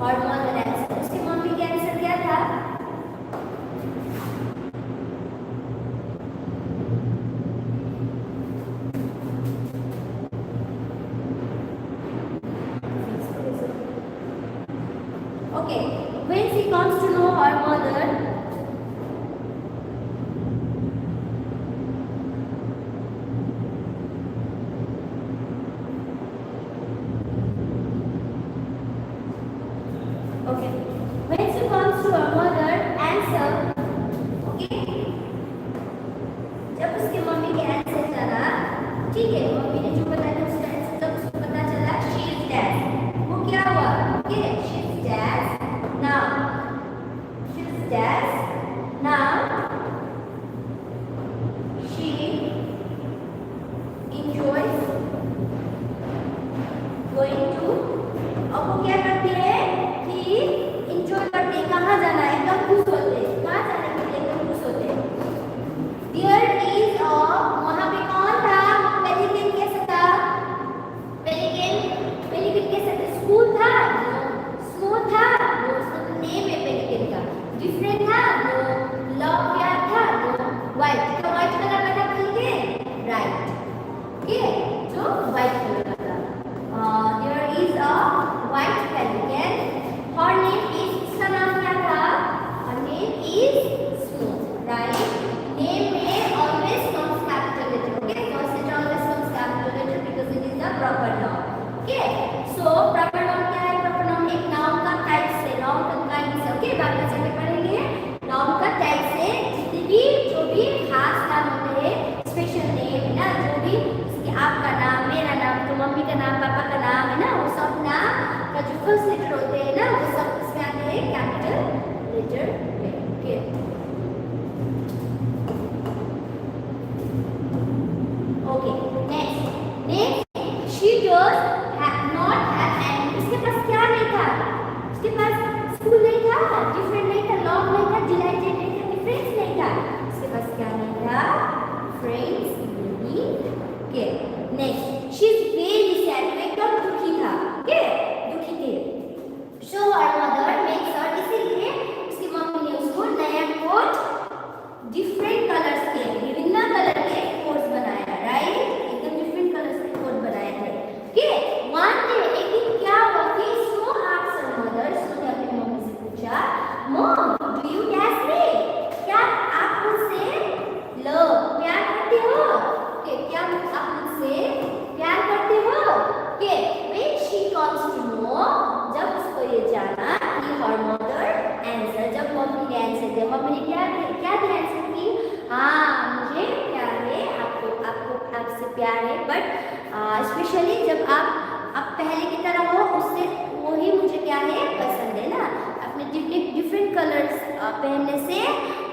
her mother answer, उसकी मम्मी का आंसर क्या था? Okay, when she comes to know her mother, okay, when she comes to her mother answer, okay, जब उसके मम्मी के आंसर जाना, ठीक है, मम्मी ने जो बताया उसका आंसर जब उसको पता चला she is dead, वो क्या हुआ? Okay, she is dead now, she is dead now, she enjoys going to, अब वो क्या करती है कि enjoy करती है, कहाँ जाना है, एकदम खुश होते हैं, कहाँ जाने के लिए एकदम खुश होते हैं। There is a, वहाँ पे कौन था? पेलिकन कैसा था? पेलिकन कैसा था? स्कूल था? स्नो था? नो, उसका नेम है पेलिकन का। डिफरेंट था? नो। लव प्यार था? नो। व्हाइट, तो व्हाइट कलर का था पेलिकन? राइट। ओके, जो व्हाइट कलर का था। There is a white pelican. Her name is, इसका नाम क्या था? Her name is Snow, right? Name में always comes capital letter. Okay, first it always comes capital letter because it is the proper noun. Okay, so proper noun क्या है? Proper noun एक noun का type से, noun का kind से, okay, बाद में चल के पढ़ेंगे। Noun का type से जितने भी जो भी खास नाम होते हैं, special name है ना, जो भी जैसे आपका नाम, मेरा नाम, तो मम्मी का नाम, पापा का नाम है ना, वो सब नाम का जो फर्स्ट लेटर होते हैं ना, वो सब इसमें आते हैं कैपिटल लेटर में। Okay. Okay, next, she does not have any, उसके पास क्या नहीं था? उसके पास स्कूल नहीं था, डिफरेंट नहीं था, लॉन्ग नहीं था, डिलाइटेड नहीं था, डिफरेंस नहीं था, उसके पास क्या नहीं था? फ्रेंड्स नहीं। Okay, next, she is very sad, वो एकदम दुखी था, okay, दुखी थी। So her mother makes her, इसीलिए उसकी मम्मी ने उसको नया कोट, डिफरेंट कलर्स के, विभिन्न कलर के कोट्स बनाया, राइट? एकदम डिफरेंट कलर्स के कोट बनाए थे। ओके, वन डे, एक दिन क्या हुआ कि सो आस्क्ड हर मदर, सो ने अपनी मम्मी से पूछा, मॉम, डू यू डैश मी? क्या आप मुझसे लव, प्यार करते हो? ओके, क्या आप मुझसे प्यार करते हो? Okay, when she comes to know, जब उसको ये जाना कि हर मदर आंसर, जब मम्मी ने आंसर दिया, मम्मी ने क्या दिया आंसर की? हाँ, मुझे प्यार है, आपको आपसे प्यार है, बट स्पेशली जब आप पहले की तरह हो, उससे वही मुझे क्या है, पसंद है ना। अपने डिफरेंट कलर्स पहनने से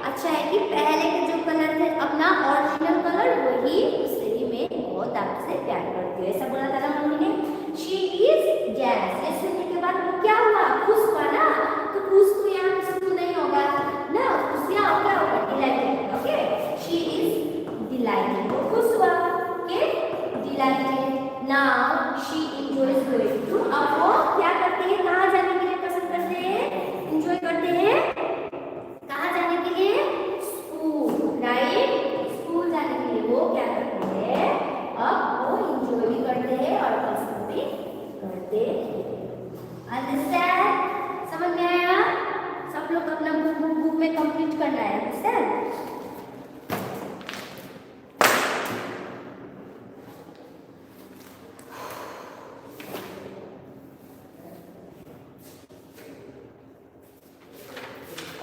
अच्छा है कि पहले के जो कलर थे, अपना ओरिजिनल कलर, वही, उससे ही मैं बहुत आपसे प्यार करती हूँ, ऐसा बोला था ना मम्मी ने। शी इज जेलस, ये सुनने के बाद वो क्या हुआ? खुश हुआ ना, तो खुश को यहाँ पे सुन नहीं होगा ना, खुश यहाँ क्या होगा? Delighted. Okay, she is delighted, वो खुश हुआ। Okay, delighted. Now she enjoys going to, अब वो क्या करते हैं? कहाँ जाने के लिए पसंद करते हैं? एंजॉय करते हैं कहाँ जाने के लिए? School, right? स्कूल जाने के लिए वो क्या करते हैं? अब वो एंजॉय भी करते हैं और पसंद भी करते हैं। अंडरस्टैंड? समझ में आया? सब लोग अपना बुक में कंप्लीट करना है। Understand?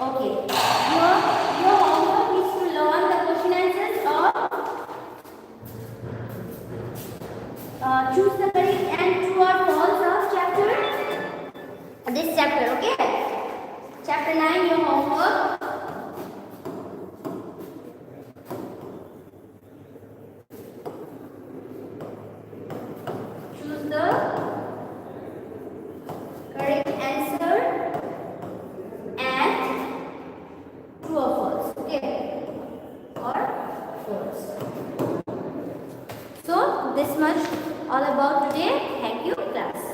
Okay. Your homework is to learn the question answers or choose the correct and true or false of this chapter. Okay. Chapter 9. Your homework. Choose the correct answer and true or false. Okay, or false. So this much all about today. Thank you class.